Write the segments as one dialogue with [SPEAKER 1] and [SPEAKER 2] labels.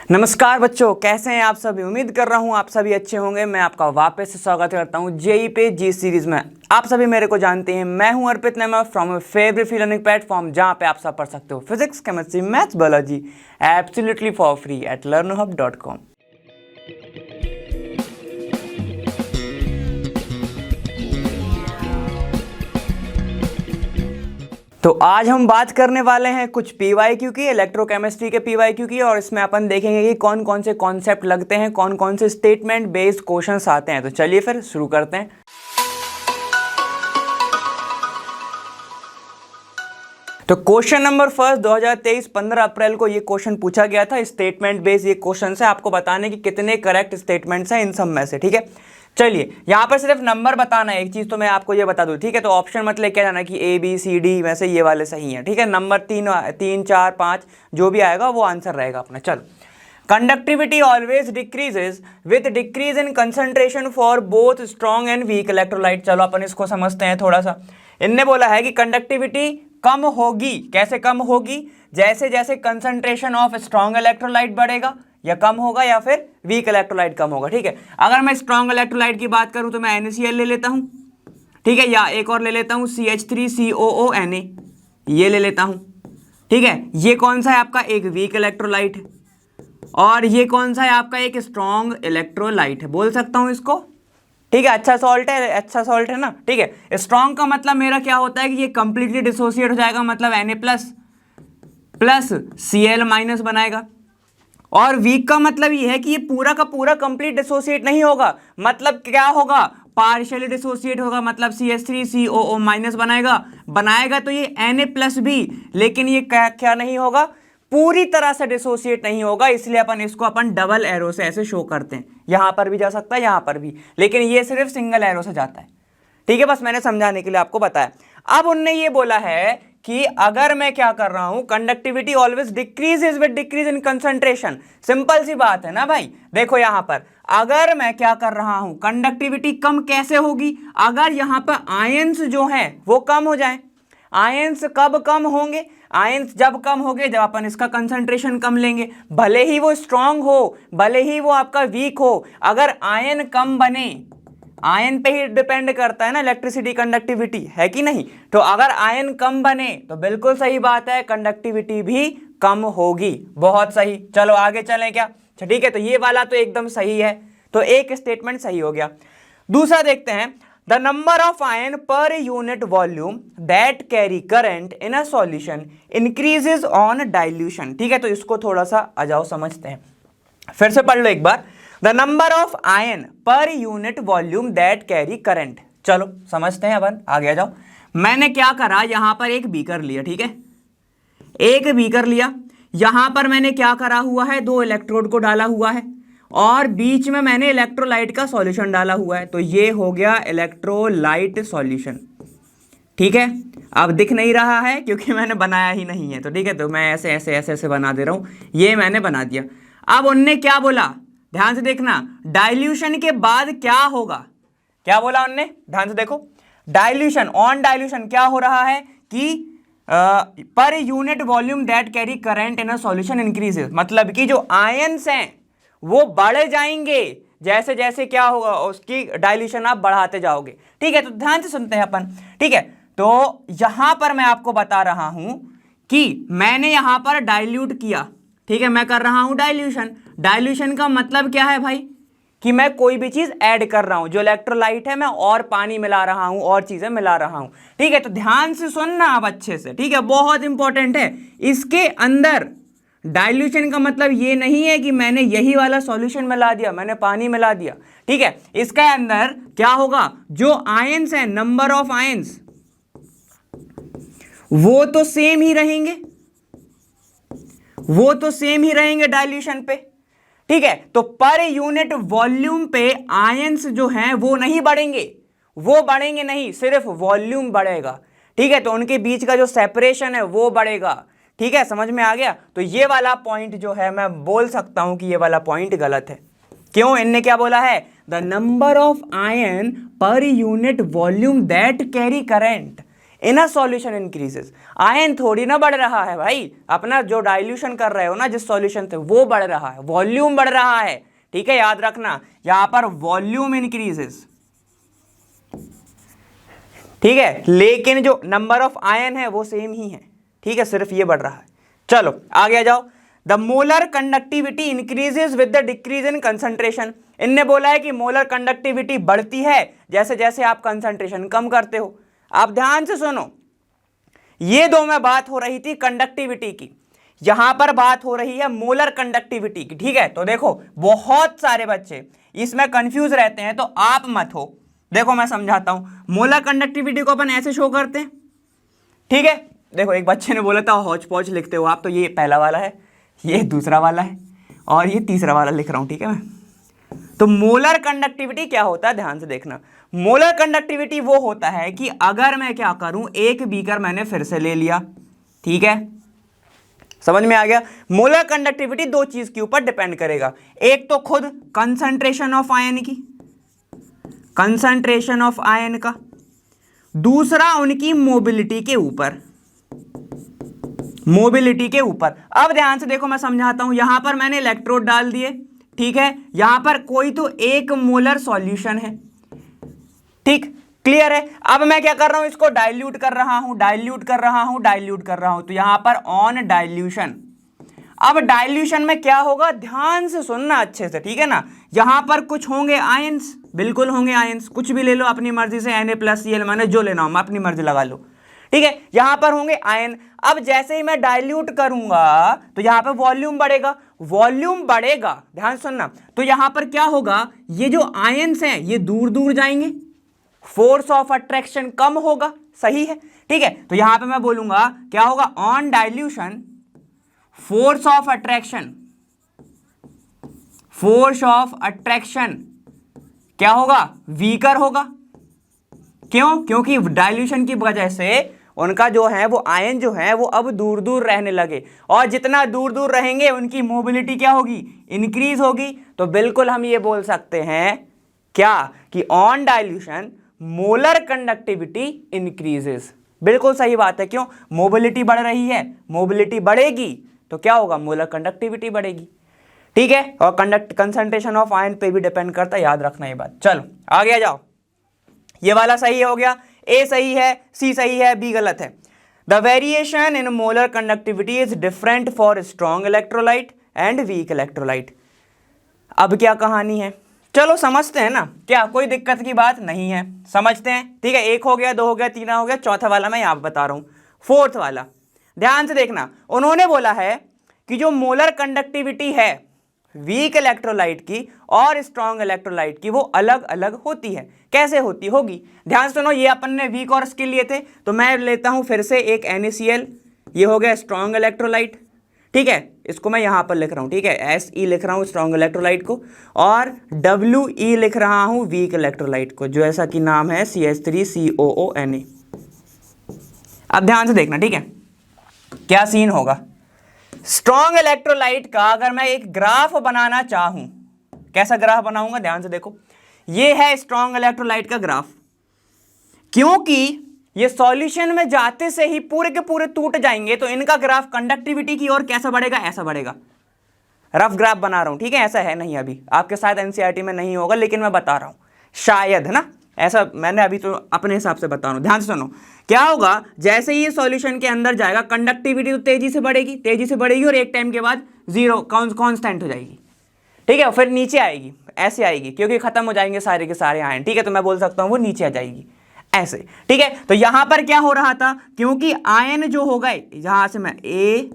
[SPEAKER 1] नमस्कार बच्चों, कैसे हैं आप सभी। उम्मीद कर रहा हूं आप सभी अच्छे होंगे। मैं आपका वापस से स्वागत करता हूं जेई पे जी सीरीज में। आप सभी मेरे को जानते हैं, मैं हूं अर्पित नेमा from favourite free learning platform, जहां पे आप सब पढ़ सकते हो physics, chemistry, maths, biology absolutely for free at learnerhub.com। तो आज हम बात करने वाले हैं कुछ पीवाईक्यू की, इलेक्ट्रोकेमिस्ट्री के पीवाईक्यू की, और इसमें अपन देखेंगे कि कौन कौन से कॉन्सेप्ट लगते हैं, कौन कौन से स्टेटमेंट बेस्ड क्वेश्चंस आते हैं। तो चलिए फिर शुरू करते हैं। तो क्वेश्चन नंबर फर्स्ट 2023 15 अप्रैल को ये क्वेश्चन पूछा गया था। स्टेटमेंट बेस्ड ये क्वेश्चन है, आपको बताने कि कितने करेक्ट स्टेटमेंट्स हैं इन सब में से। ठीक है, चलिए यहाँ पर सिर्फ नंबर बताना है। एक चीज तो मैं आपको ये बता दूं, ठीक है। तो ऑप्शन मत लेके जाना कि ए बी सी डी में से ये वाले सही हैं, ठीक है। नंबर 3 4 5 जो भी आएगा वो आंसर रहेगा अपना। चलो, conductivity always decreases with decrease in concentration for both strong and weak electrolyte. चलो अपन इसको समझते हैं थोड़ा सा। इनने बोला है कि कंडक्टिविटी कम होगी। कैसे कम होगी? जैसे जैसे कंसंट्रेशन ऑफ स्ट्रॉन्ग इलेक्ट्रोलाइट बढ़ेगा या कम होगा, या फिर वीक इलेक्ट्रोलाइट कम होगा। ठीक है, अगर मैं स्ट्रॉन्ग इलेक्ट्रोलाइट की बात करूं तो मैं NaCl ले लेता हूं, ठीक है, या एक और ले लेता हूं CH3COONa, ये ले लेता हूं। ठीक है, ये कौन सा है आपका? एक वीक इलेक्ट्रोलाइट है, और ये कौन सा है आपका? एक स्ट्रॉन्ग इलेक्ट्रोलाइट है, बोल सकता हूं इसको। ठीक है, अच्छा सॉल्ट है, अच्छा सॉल्ट है ना। ठीक है, स्ट्रॉन्ग का मतलब मेरा क्या होता है कि ये कंप्लीटली डिसोसिएट हो जाएगा, मतलब Na प्लस Cl- बनाएगा। और वीक का मतलब ये है कि ये पूरा का पूरा कंप्लीट डिसोसिएट नहीं होगा, मतलब क्या होगा? पार्शियली डिसोसिएट होगा, मतलब CH3COO- बनाएगा तो ये Na+ भी, लेकिन ये क्या नहीं होगा? पूरी तरह से डिसोसिएट नहीं होगा। इसलिए इसको अपन डबल एरो से ऐसे शो करते हैं। यहां पर भी जा सकता है, यहां पर भी, लेकिन ये सिर्फ सिंगल एरो से जाता है। ठीक है, बस मैंने समझाने के लिए आपको बताया। अब उनने ये बोला है कि अगर मैं क्या कर रहा हूं, conductivity always decreases with decrease in concentration. Simple सी बात है ना भाई। देखो यहां पर अगर मैं क्या कर रहा हूं, कंडक्टिविटी कम कैसे होगी? अगर यहां पर आयंस जो है वो कम हो जाए। आयंस कब कम होंगे? आयंस जब कम होंगे जब अपन इसका कंसंट्रेशन कम लेंगे। भले ही वो स्ट्रांग हो, भले ही वो आपका वीक हो, अगर आयन कम बने, आयन पे ही डिपेंड करता है ना इलेक्ट्रिसिटी कंडक्टिविटी, है कि नहीं? तो अगर आयन कम बने तो बिल्कुल सही बात है, कंडक्टिविटी भी कम होगी। बहुत सही। चलो आगे चलें क्या? ठीक है, तो ये वाला तो एकदम सही है, तो एक स्टेटमेंट सही हो गया। दूसरा देखते हैं, the number of ion per unit volume that carry current in a solution increases on dilution. ठीक है, तो इसको थोड़ा सा आ जाओ समझते हैं, फिर से पढ़ लो एक बार। The number of ion per unit volume that carry current. चलो समझते हैं अपन, आगे आ जाओ। मैंने क्या करा, यहां पर एक बीकर लिया, ठीक है, एक बीकर लिया। यहां पर मैंने क्या करा हुआ है, दो इलेक्ट्रोड को डाला हुआ है, और बीच में मैंने इलेक्ट्रोलाइट का सॉल्यूशन डाला हुआ है। तो ये हो गया इलेक्ट्रोलाइट सॉल्यूशन। ठीक है, अब दिख नहीं रहा है क्योंकि मैंने बनाया ही नहीं है, तो ठीक है, तो मैं ऐसे ऐसे ऐसे ऐसे बना दे रहा हूं। ये मैंने बना दिया। अब उनने क्या बोला, ध्यान से देखना, डाइल्यूशन के बाद क्या होगा? क्या बोला उनने? ध्यान से देखो, डाइल्यूशन, ऑन डाइल्यूशन क्या हो रहा है कि पर unit volume that carry current in a solution increases, मतलब कि जो आयंस हैं वो बढ़ जाएंगे जैसे जैसे क्या होगा, उसकी डाइल्यूशन आप बढ़ाते जाओगे। ठीक है, तो ध्यान से सुनते हैं अपन। ठीक है, तो यहां पर मैं आपको बता रहा हूं कि मैंने यहां पर डाइल्यूट किया। ठीक है, मैं कर रहा हूं डाइल्यूशन। डाइल्यूशन का मतलब क्या है भाई? कि मैं कोई भी चीज ऐड कर रहा हूं, जो इलेक्ट्रोलाइट है मैं और पानी मिला रहा हूं और चीजें मिला रहा हूं। ठीक है, तो ध्यान से सुनना आप अच्छे से, ठीक है, बहुत इंपॉर्टेंट है। इसके अंदर डाइल्यूशन का मतलब ये नहीं है कि मैंने यही वाला सॉल्यूशन मिला दिया, मैंने पानी मिला दिया। ठीक है, इसके अंदर क्या होगा, जो आयंस है, नंबर ऑफ आयंस, वो तो सेम ही रहेंगे, वो तो सेम ही रहेंगे डाइल्यूशन पे। ठीक है, तो पर यूनिट वॉल्यूम पे आयंस जो हैं वो नहीं बढ़ेंगे, वो बढ़ेंगे नहीं, सिर्फ वॉल्यूम बढ़ेगा। ठीक है, तो उनके बीच का जो सेपरेशन है वो बढ़ेगा। ठीक है, समझ में आ गया? तो ये वाला पॉइंट जो है मैं बोल सकता हूं कि ये वाला पॉइंट गलत है। क्यों? इनने क्या बोला है, the number of ion per unit volume that carry current in a solution increases. Ion थोड़ी ना बढ़ रहा है भाई, अपना जो डाइल्यूशन कर रहे हो ना जिस सॉल्यूशन से, वो बढ़ रहा है, वॉल्यूम बढ़ रहा है। ठीक है, याद रखना यहां पर वॉल्यूम इंक्रीजेस। ठीक है, लेकिन जो नंबर ऑफ आयन है वो सेम ही है। ठीक है, सिर्फ ये बढ़ रहा है। चलो आगे आ जाओ। The molar conductivity increases with the decrease in concentration. इनने बोला है कि मोलर कंडक्टिविटी बढ़ती है जैसे जैसे आप कंसंट्रेशन कम करते हो। आप ध्यान से सुनो, ये दो में बात हो रही थी कंडक्टिविटी की, यहां पर बात हो रही है मोलर कंडक्टिविटी की। ठीक है, तो देखो बहुत सारे बच्चे इसमें कंफ्यूज रहते हैं, तो आप मत हो। देखो मैं समझाता हूं। मोलर कंडक्टिविटी को अपन ऐसे शो करते हैं। ठीक है, देखो एक बच्चे ने बोला था हौच पौच लिखते हो आप, तो ये पहला वाला है, ये दूसरा वाला है, और ये तीसरा वाला लिख रहा हूं। ठीक है, मैं तो मोलर कंडक्टिविटी क्या होता है ध्यान से देखना। मोलर कंडक्टिविटी वो होता है कि अगर मैं क्या करूं, एक बीकर मैंने फिर से ले लिया। ठीक है, समझ में आ गया। मोलर कंडक्टिविटी दो चीज के ऊपर डिपेंड करेगा, एक तो खुद कंसंट्रेशन ऑफ आयन की, कंसंट्रेशन ऑफ आयन का, दूसरा उनकी मोबिलिटी के ऊपर, मोबिलिटी के ऊपर। अब ध्यान से देखो मैं समझाता हूं। यहां पर मैंने इलेक्ट्रोड डाल दिए। ठीक है, यहां पर कोई तो एक मोलर सॉल्यूशन है। ठीक, क्लियर है। अब मैं क्या कर रहा हूं, इसको डाइल्यूट कर रहा हूं, डाइल्यूट कर रहा हूं, डाइल्यूट कर रहा हूं, तो यहां पर ऑन डाइल्यूशन। अब डाइल्यूशन में क्या होगा, ध्यान से सुनना अच्छे से। ठीक है ना, यहां पर कुछ होंगे आयंस, बिल्कुल होंगे आयंस, कुछ भी ले लो अपनी मर्जी से, Na+Cl मैंने जो लेना हो अपनी मर्जी लगा लो। ठीक है, यहां पर होंगे आयन। अब जैसे ही मैं डाइल्यूट करूंगा तो यहां पर वॉल्यूम बढ़ेगा, वॉल्यूम बढ़ेगा, ध्यान सुनना, तो यहां पर क्या होगा, ये जो आयंस हैं ये दूर दूर जाएंगे, फोर्स ऑफ अट्रैक्शन कम होगा। सही है। ठीक है, तो यहां पे मैं बोलूंगा क्या होगा, on dilution force of attraction, force of attraction क्या होगा, वीकर होगा। क्यों, क्योंकि डाइल्यूशन की वजह से उनका जो है वो आयन जो है वो अब दूर दूर रहने लगे, और जितना दूर दूर रहेंगे उनकी मोबिलिटी क्या होगी, इंक्रीज होगी। तो बिल्कुल हम ये बोल सकते हैं क्या कि on dilution molar conductivity increases. बिल्कुल सही बात है। क्यों, मोबिलिटी बढ़ रही है, मोबिलिटी बढ़ेगी तो क्या होगा, मोलर कंडक्टिविटी बढ़ेगी। ठीक है, और कंसंट्रेशन ऑफ आयन पे भी डिपेंड करता है, याद रखना ये बात। चलो आगे आ जाओ। ये वाला सही हो गया, ए सही है, सी सही है, बी गलत है। The variation in molar conductivity is different for strong electrolyte and weak electrolyte. अब क्या कहानी है, चलो समझते हैं ना, क्या कोई दिक्कत की बात नहीं है, समझते हैं। ठीक है, एक हो गया, दो हो गया, तीन हो गया, चौथा वाला मैं यहां बता रहा हूं, फोर्थ वाला। ध्यान से देखना, उन्होंने बोला है कि जो मोलर कंडक्टिविटी है वीक इलेक्ट्रोलाइट की और स्ट्रॉन्ग इलेक्ट्रोलाइट की वो अलग अलग होती है। कैसे होती होगी, ध्यान सुनो। ये अपन ने वीक और इसके लिए थे, तो मैं लेता हूं फिर से एक NaCl, ये हो गया स्ट्रॉन्ग इलेक्ट्रोलाइट। ठीक है, इसको मैं यहां पर लिख रहा हूं। ठीक है, Se लिख रहा हूं स्ट्रॉन्ग इलेक्ट्रोलाइट को, और We लिख रहा हूं वीक इलेक्ट्रोलाइट को, जो ऐसा कि नाम है CH3COONA। अब ध्यान से देखना, ठीक है, क्या सीन होगा। स्ट्रॉन्ग इलेक्ट्रोलाइट का अगर मैं एक ग्राफ बनाना चाहूं, कैसा ग्राफ बनाऊंगा, ध्यान से देखो। ये है स्ट्रॉन्ग इलेक्ट्रोलाइट का ग्राफ। क्योंकि ये सॉल्यूशन में जाते से ही पूरे के पूरे टूट जाएंगे, तो इनका ग्राफ कंडक्टिविटी की ओर कैसा बढ़ेगा, ऐसा बढ़ेगा। रफ ग्राफ बना रहा हूं, ठीक है, ऐसा है नहीं, अभी आपके साथ एनसीईआरटी में नहीं होगा, लेकिन मैं बता रहा हूं, शायद, है ना, ऐसा मैंने अभी तो अपने हिसाब से बता रहा हूं। ध्यान से सुनो, क्या होगा, जैसे ही ये सॉल्यूशन के अंदर जाएगा कंडक्टिविटी तो तेजी से बढ़ेगी, तेजी से बढ़ेगी, और एक टाइम के बाद जीरो कांस्टेंट हो जाएगी। ठीक है, फिर नीचे आएगी, ऐसे आएगी, क्योंकि खत्म हो जाएंगे सारे के सारे आयन। ठीक है, तो मैं बोल सकता हूं वो नीचे आ जाएगी ऐसे। ठीक है, तो यहां पर क्या हो रहा था, क्योंकि आयन जो हो गए, यहां से मैं ए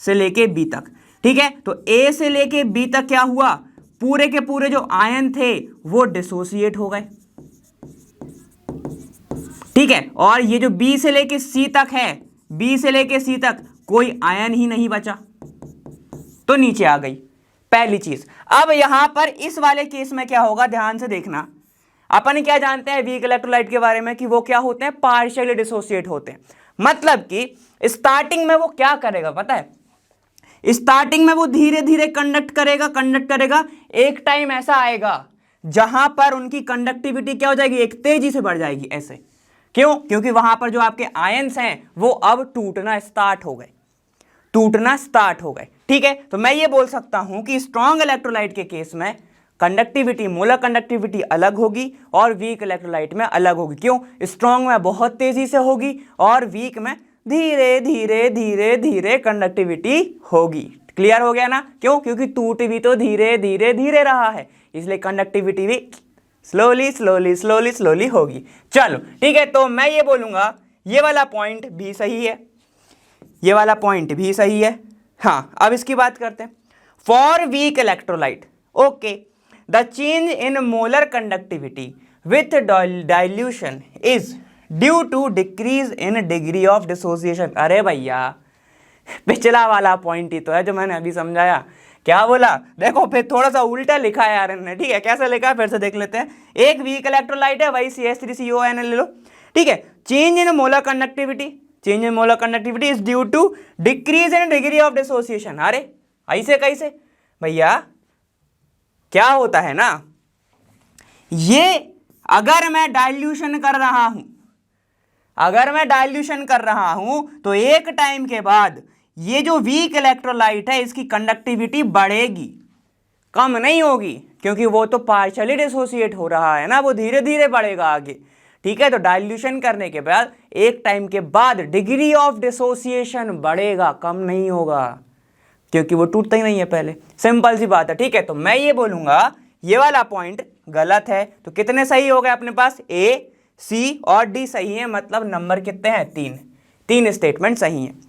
[SPEAKER 1] से लेके बी तक, ठीक है, तो ए से लेके बी तक क्या हुआ, पूरे के पूरे जो आयन थे वो डिसोसिएट हो गए। ठीक है, और ये जो बी से लेके सी तक है, बी से लेके सी तक कोई आयन ही नहीं बचा, तो नीचे आ गई, पहली चीज। अब यहां पर इस वाले केस में क्या होगा, ध्यान से देखना। अपन क्या जानते हैं वीक इलेक्ट्रोलाइट के बारे में, कि वो क्या होते हैं, पार्शियली डिसोसिएट होते हैं। मतलब कि स्टार्टिंग में वो क्या करेगा पता है, स्टार्टिंग में वो धीरे धीरे कंडक्ट करेगा। एक टाइम ऐसा आएगा जहां पर उनकी कंडक्टिविटी क्या हो जाएगी, एक तेजी से बढ़ जाएगी ऐसे। क्यों? क्योंकि वहां पर जो आपके आयंस हैं वो अब टूटना स्टार्ट हो गए, टूटना स्टार्ट हो गए। ठीक है, तो मैं ये बोल सकता हूं कि स्ट्रॉन्ग इलेक्ट्रोलाइट के केस में कंडक्टिविटी, मोलर कंडक्टिविटी अलग होगी और वीक इलेक्ट्रोलाइट में अलग होगी। क्यों? स्ट्रॉन्ग में बहुत तेजी से होगी और वीक में धीरे धीरे धीरे धीरे कंडक्टिविटी होगी। क्लियर हो गया ना? क्यों? क्योंकि टूट भी तो धीरे धीरे धीरे रहा है, इसलिए कंडक्टिविटी भी स्लोली स्लोली स्लोली स्लोली होगी। चलो ठीक है, तो मैं ये बोलूंगा ये वाला पॉइंट भी सही है, ये वाला पॉइंट भी सही है। हाँ, अब इसकी बात करते हैं। For weak electrolyte, okay, the change in molar conductivity with dilution is due to decrease in degree of dissociation. अरे भैया, पिछला वाला पॉइंट ही तो है जो मैंने अभी समझाया। क्या बोला? देखो फिर थोड़ा सा उल्टा लिखा है यार इन्होंने। ठीक है, कैसे लिखा है फिर से देख लेते हैं। एक वीक इलेक्ट्रोलाइट है, वही CH3CON ले लो। ठीक है, change in molar conductivity, change in molar conductivity is due to decrease in degree of dissociation. अरे ऐसे कैसे भैया? क्या होता है ना, ये अगर मैं डाइल्यूशन कर रहा हूं, अगर मैं डाइल्यूशन कर रहा हूं तो एक टाइम के बाद ये जो वीक इलेक्ट्रोलाइट है इसकी कंडक्टिविटी बढ़ेगी, कम नहीं होगी, क्योंकि वो तो पार्शियली डिसोसिएट हो रहा है ना, वो धीरे धीरे बढ़ेगा आगे। ठीक है, तो डाइल्यूशन करने के बाद एक टाइम के बाद डिग्री ऑफ डिसोसिएशन बढ़ेगा, कम नहीं होगा, क्योंकि वो टूटता ही नहीं है पहले। सिंपल सी बात है। ठीक है, तो मैं ये बोलूंगा ये वाला पॉइंट गलत है। तो कितने सही हो गए अपने पास? A, C और D सही है, मतलब नंबर कितने हैं? 3। 3 स्टेटमेंट सही हैं।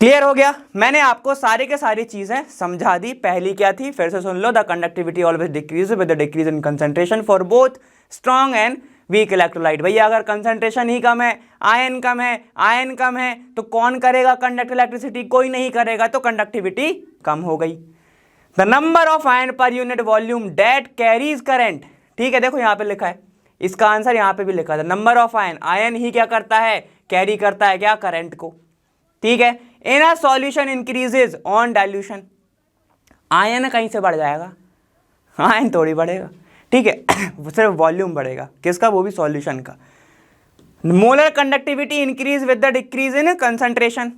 [SPEAKER 1] क्लियर हो गया? मैंने आपको सारी के सारी चीजें समझा दी। पहली क्या थी फिर से सुन लो। The conductivity always decrease with the decrease in concentration for both strong and weak electrolyte. भैया अगर कंसंट्रेशन ही कम है, आयन कम है, आयन कम है, तो कौन करेगा कंडक्ट इलेक्ट्रिसिटी? कोई नहीं करेगा, तो कंडक्टिविटी कम हो गई। The number of ion per unit volume that carries current. ठीक है, देखो यहाँ पे लिखा है, इसका आंसर यहाँ पे भी लिखा था। नंबर ऑफ आयन, आयन ही क्या करता है? कैरी करता है क्या? करंट को। ठीक है, in a solution increases on dilution. Ion कहीं से बढ़ जाएगा? आयन थोड़ी बढ़ेगा। ठीक है, सिर्फ वॉल्यूम बढ़ेगा। किसका? वो भी सॉल्यूशन का। Molar conductivity increase with the decrease in concentration.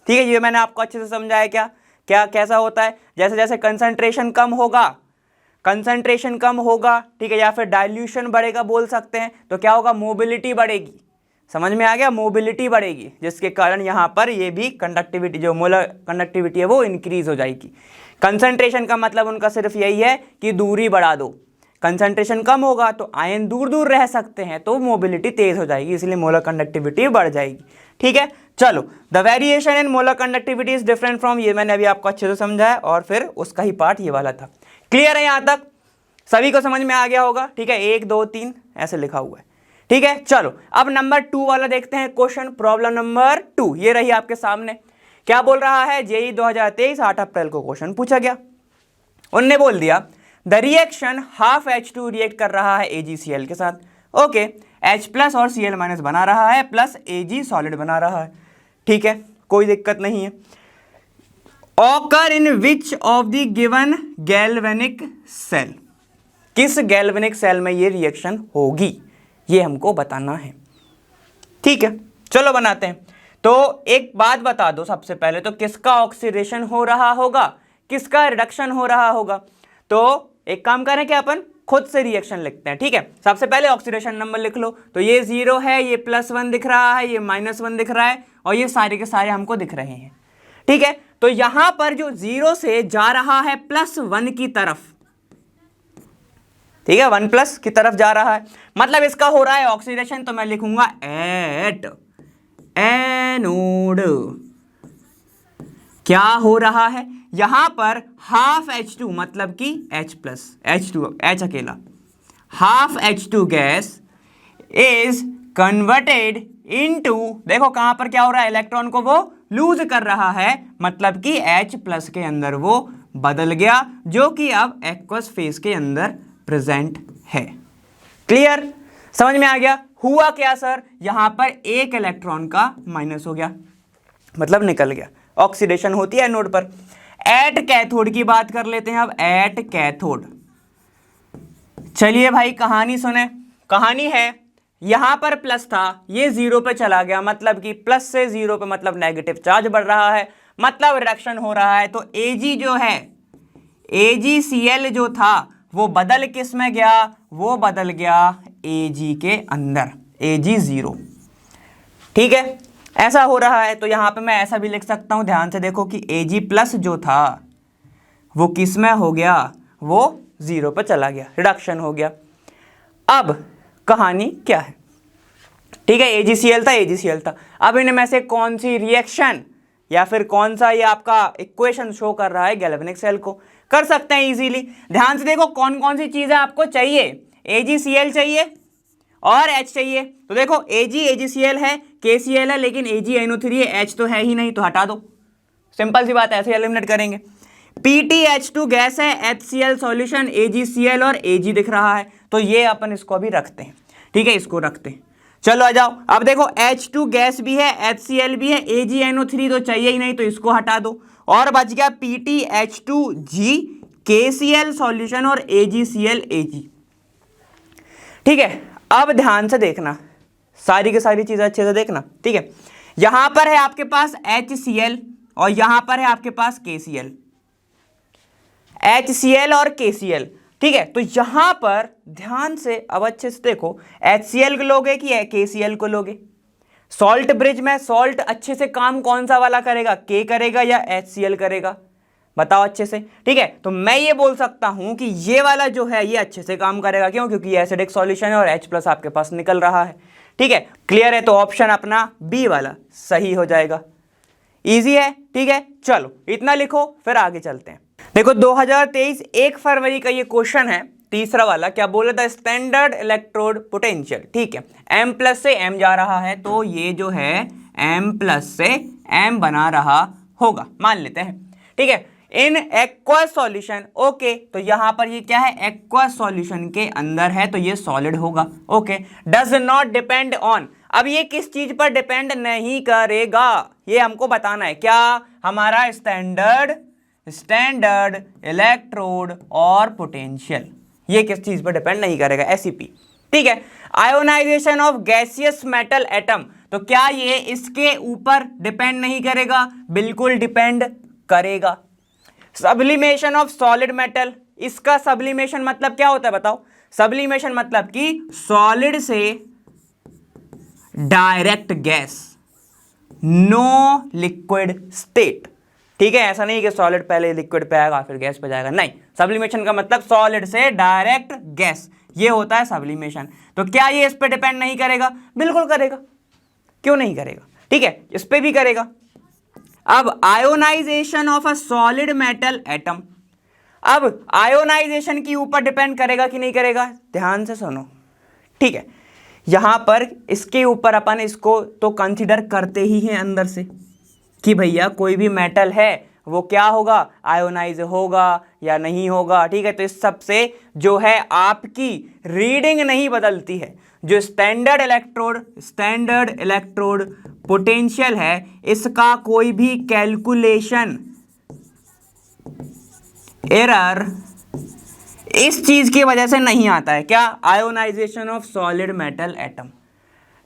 [SPEAKER 1] ठीक है, ये मैंने आपको अच्छे से समझाया। क्या क्या कैसा होता है? जैसे जैसे कंसंट्रेशन कम होगा, कंसंट्रेशन कम होगा, ठीक है, या फिर डाइल्यूशन बढ़ेगा बोल सकते हैं, तो क्या होगा? मोबिलिटी बढ़ेगी। समझ में आ गया? मोबिलिटी बढ़ेगी, जिसके कारण यहाँ पर ये भी कंडक्टिविटी, जो मोलर कंडक्टिविटी है वो इंक्रीज हो जाएगी। कंसंट्रेशन का मतलब उनका सिर्फ यही है कि दूरी बढ़ा दो। कंसंट्रेशन कम होगा तो आयन दूर दूर रह सकते हैं, तो मोबिलिटी तेज हो जाएगी, इसलिए मोलर कंडक्टिविटी बढ़ जाएगी। ठीक है, चलो। The variation in molar conductivity is different from, ये मैंने अभी आपको अच्छे से समझाया, और फिर उसका ही पार्ट ये वाला था। क्लियर है? यहाँ तक सभी को समझ में आ गया होगा। ठीक है, 1 2 3 ऐसे लिखा हुआ है। ठीक है, चलो अब नंबर 2 वाला देखते हैं क्वेश्चन। प्रॉब्लम नंबर 2 ये रही आपके सामने। क्या बोल रहा है? जेई 2023 8 अप्रैल को क्वेश्चन पूछा गया। उनने बोल दिया the reaction half H2 react कर रहा है AgCl के साथ। ओके, H प्लस और Cl माइनस बना रहा है, प्लस Ag सॉलिड बना रहा है। ठीक है, कोई दिक्कत नहीं है। Occur in which of the given galvanic cell, किस गैल्वेनिक सेल में ये रिएक्शन होगी, ये हमको बताना है। ठीक है, चलो बनाते हैं। तो एक बात बता दो सबसे पहले, तो किसका ऑक्सीडेशन हो रहा होगा, किसका रिडक्शन हो रहा होगा? तो एक काम करें कि अपन खुद से रिएक्शन लिखते हैं। ठीक है, सबसे पहले ऑक्सीडेशन नंबर लिख लो। तो ये 0 है, ये +1 दिख रहा है, ये -1 दिख रहा है, और ये सारे के सारे हमको दिख रहे हैं। ठीक है, तो यहां पर जो 0 से जा रहा है +1 की तरफ, ठीक है, 1+ की तरफ जा रहा है, मतलब इसका हो रहा है ऑक्सीडेशन। तो मैं लिखूंगा एट एनोड। क्या हो रहा है यहां पर? हाफ H2 मतलब कि H+, H अकेला, half H2 gas is converted into, देखो कहां पर क्या हो रहा है? इलेक्ट्रॉन को वो लूज कर रहा है, मतलब कि H+ के अंदर वो बदल गया, जो कि अब एक्वस फेज के अंदर प्रेजेंट है। क्लियर? समझ में आ गया? हुआ क्या सर? यहां पर एक इलेक्ट्रॉन का माइनस हो गया, मतलब निकल गया। ऑक्सीडेशन होती है एनोड पर। एट कैथोड की बात कर लेते हैं अब। एट कैथोड, चलिए भाई कहानी सुने। कहानी है यहां पर प्लस था, ये 0 पे चला गया, मतलब कि प्लस से 0 पे मतलब नेगेटिव चार्ज बढ़ रहा है, मतलब रिडक्शन हो रहा है। तो Ag जो है, AgCl जो था वो बदल किस में गया, वो बदल गया Ag के अंदर, Ag0। ठीक है, ऐसा हो रहा है। तो यहां पे मैं ऐसा भी लिख सकता हूं, ध्यान से देखो कि Ag प्लस जो था वो किस में हो गया, वो 0 पर चला गया, रिडक्शन हो गया। अब कहानी क्या है, ठीक है, AgCl था, AgCl था। अब इनमें से कौन सी रिएक्शन या फिर कौन सा ये आपका इक्वेशन शो कर रहा है गैल्वेनिक सेल को, कर सकते हैं इजीली। ध्यान से देखो कौन कौन सी चीजें आपको चाहिए, AgCl चाहिए और H चाहिए। तो देखो AgCl है, KCl है, लेकिन AgNO3 है, H तो है ही नहीं, तो हटा दो, सिंपल सी बात है, ऐसे एलिमिनेट करेंगे। PtH2 गैस है, HCl सॉल्यूशन, AgCl और Ag दिख रहा है, तो ये अपन इसको भी रखते हैं, ठीक है, इसको रखते हैं। चलो आ जाओ, अब देखो H2 गैस भी है, HCl भी है, AgNO3 तो चाहिए ही नहीं, तो इसको हटा दो, और बच गया PtH2G, KCl सॉल्यूशन और AgCl Ag। ठीक है, अब ध्यान से देखना, सारी की सारी चीजें अच्छे से देखना, ठीक है। यहां पर है आपके पास HCl और यहां पर है आपके पास KCl, HCl और KCl, ठीक है। तो यहां पर ध्यान से अब अच्छे से देखो, HCl को लोगे कि KCl को लोगे। सॉल्ट ब्रिज में सॉल्ट अच्छे से काम कौन सा वाला करेगा, K करेगा या HCl करेगा, बताओ अच्छे से, ठीक है। तो मैं ये बोल सकता हूं कि ये वाला जो है ये अच्छे से काम करेगा, क्यों, क्योंकि ये एसिडिक सॉल्यूशन है और H प्लस आपके पास निकल रहा है, ठीक है। क्लियर है, तो ऑप्शन अपना बी वाला सही हो जाएगा, इजी है, ठीक है। चलो इतना लिखो, फिर आगे चलते हैं। देखो 2023 1 फरवरी का ये क्वेश्चन है, तीसरा वाला, क्या बोले, द स्टैंडर्ड इलेक्ट्रोड पोटेंशियल, ठीक है, M प्लस से M जा रहा है, तो ये जो है M प्लस से M बना रहा होगा, मान लेते हैं, ठीक है, इन एक्वस सॉल्यूशन, ओके। तो यहां पर ये क्या है, एक्वस सॉल्यूशन के अंदर है, तो ये सॉलिड होगा, okay. Does not depend on, अब ये किस चीज पर डिपेंड नहीं करेगा, ये हमको बताना है, क्या, हमारा स्टैंडर्ड इलेक्ट्रोड और पोटेंशियल, ये किस चीज पर डिपेंड नहीं करेगा, एसईपी, ठीक है। Ionisation of gaseous metal atom, तो क्या ये इसके ऊपर डिपेंड नहीं करेगा, बिल्कुल डिपेंड करेगा। सब्लिमेशन ऑफ सॉलिड मेटल, इसका सब्लिमेशन मतलब क्या होता है बताओ, सब्लिमेशन मतलब कि सॉलिड से direct gas, no liquid state, ठीक है। ऐसा नहीं कि सॉलिड पहले लिक्विड पे आएगा फिर गैस पे जाएगा, नहीं, सब्लिमेशन का मतलब सॉलिड से डायरेक्ट गैस, ये होता है सब्लिमेशन। तो क्या ये इस पे डिपेंड नहीं करेगा, बिल्कुल करेगा, क्यों नहीं करेगा, ठीक है, इस पे भी करेगा। अब ionization of a solid metal atom, अब आयोनाइजेशन के ऊपर डिपेंड करेगा कि नहीं करेगा, ध्यान से सुनो, ठीक है। यहां पर इसके ऊपर अपन इसको तो कंसीडर करते ही हैं अंदर से कि भैया कोई भी मेटल है वो क्या होगा, आयोनाइज होगा या नहीं होगा, ठीक है। तो इस सब से जो है आपकी रीडिंग नहीं बदलती है, जो स्टैंडर्ड इलेक्ट्रोड पोटेंशियल है, इसका कोई भी कैलकुलेशन एरर इस चीज की वजह से नहीं आता है, क्या, ionization of solid metal atom,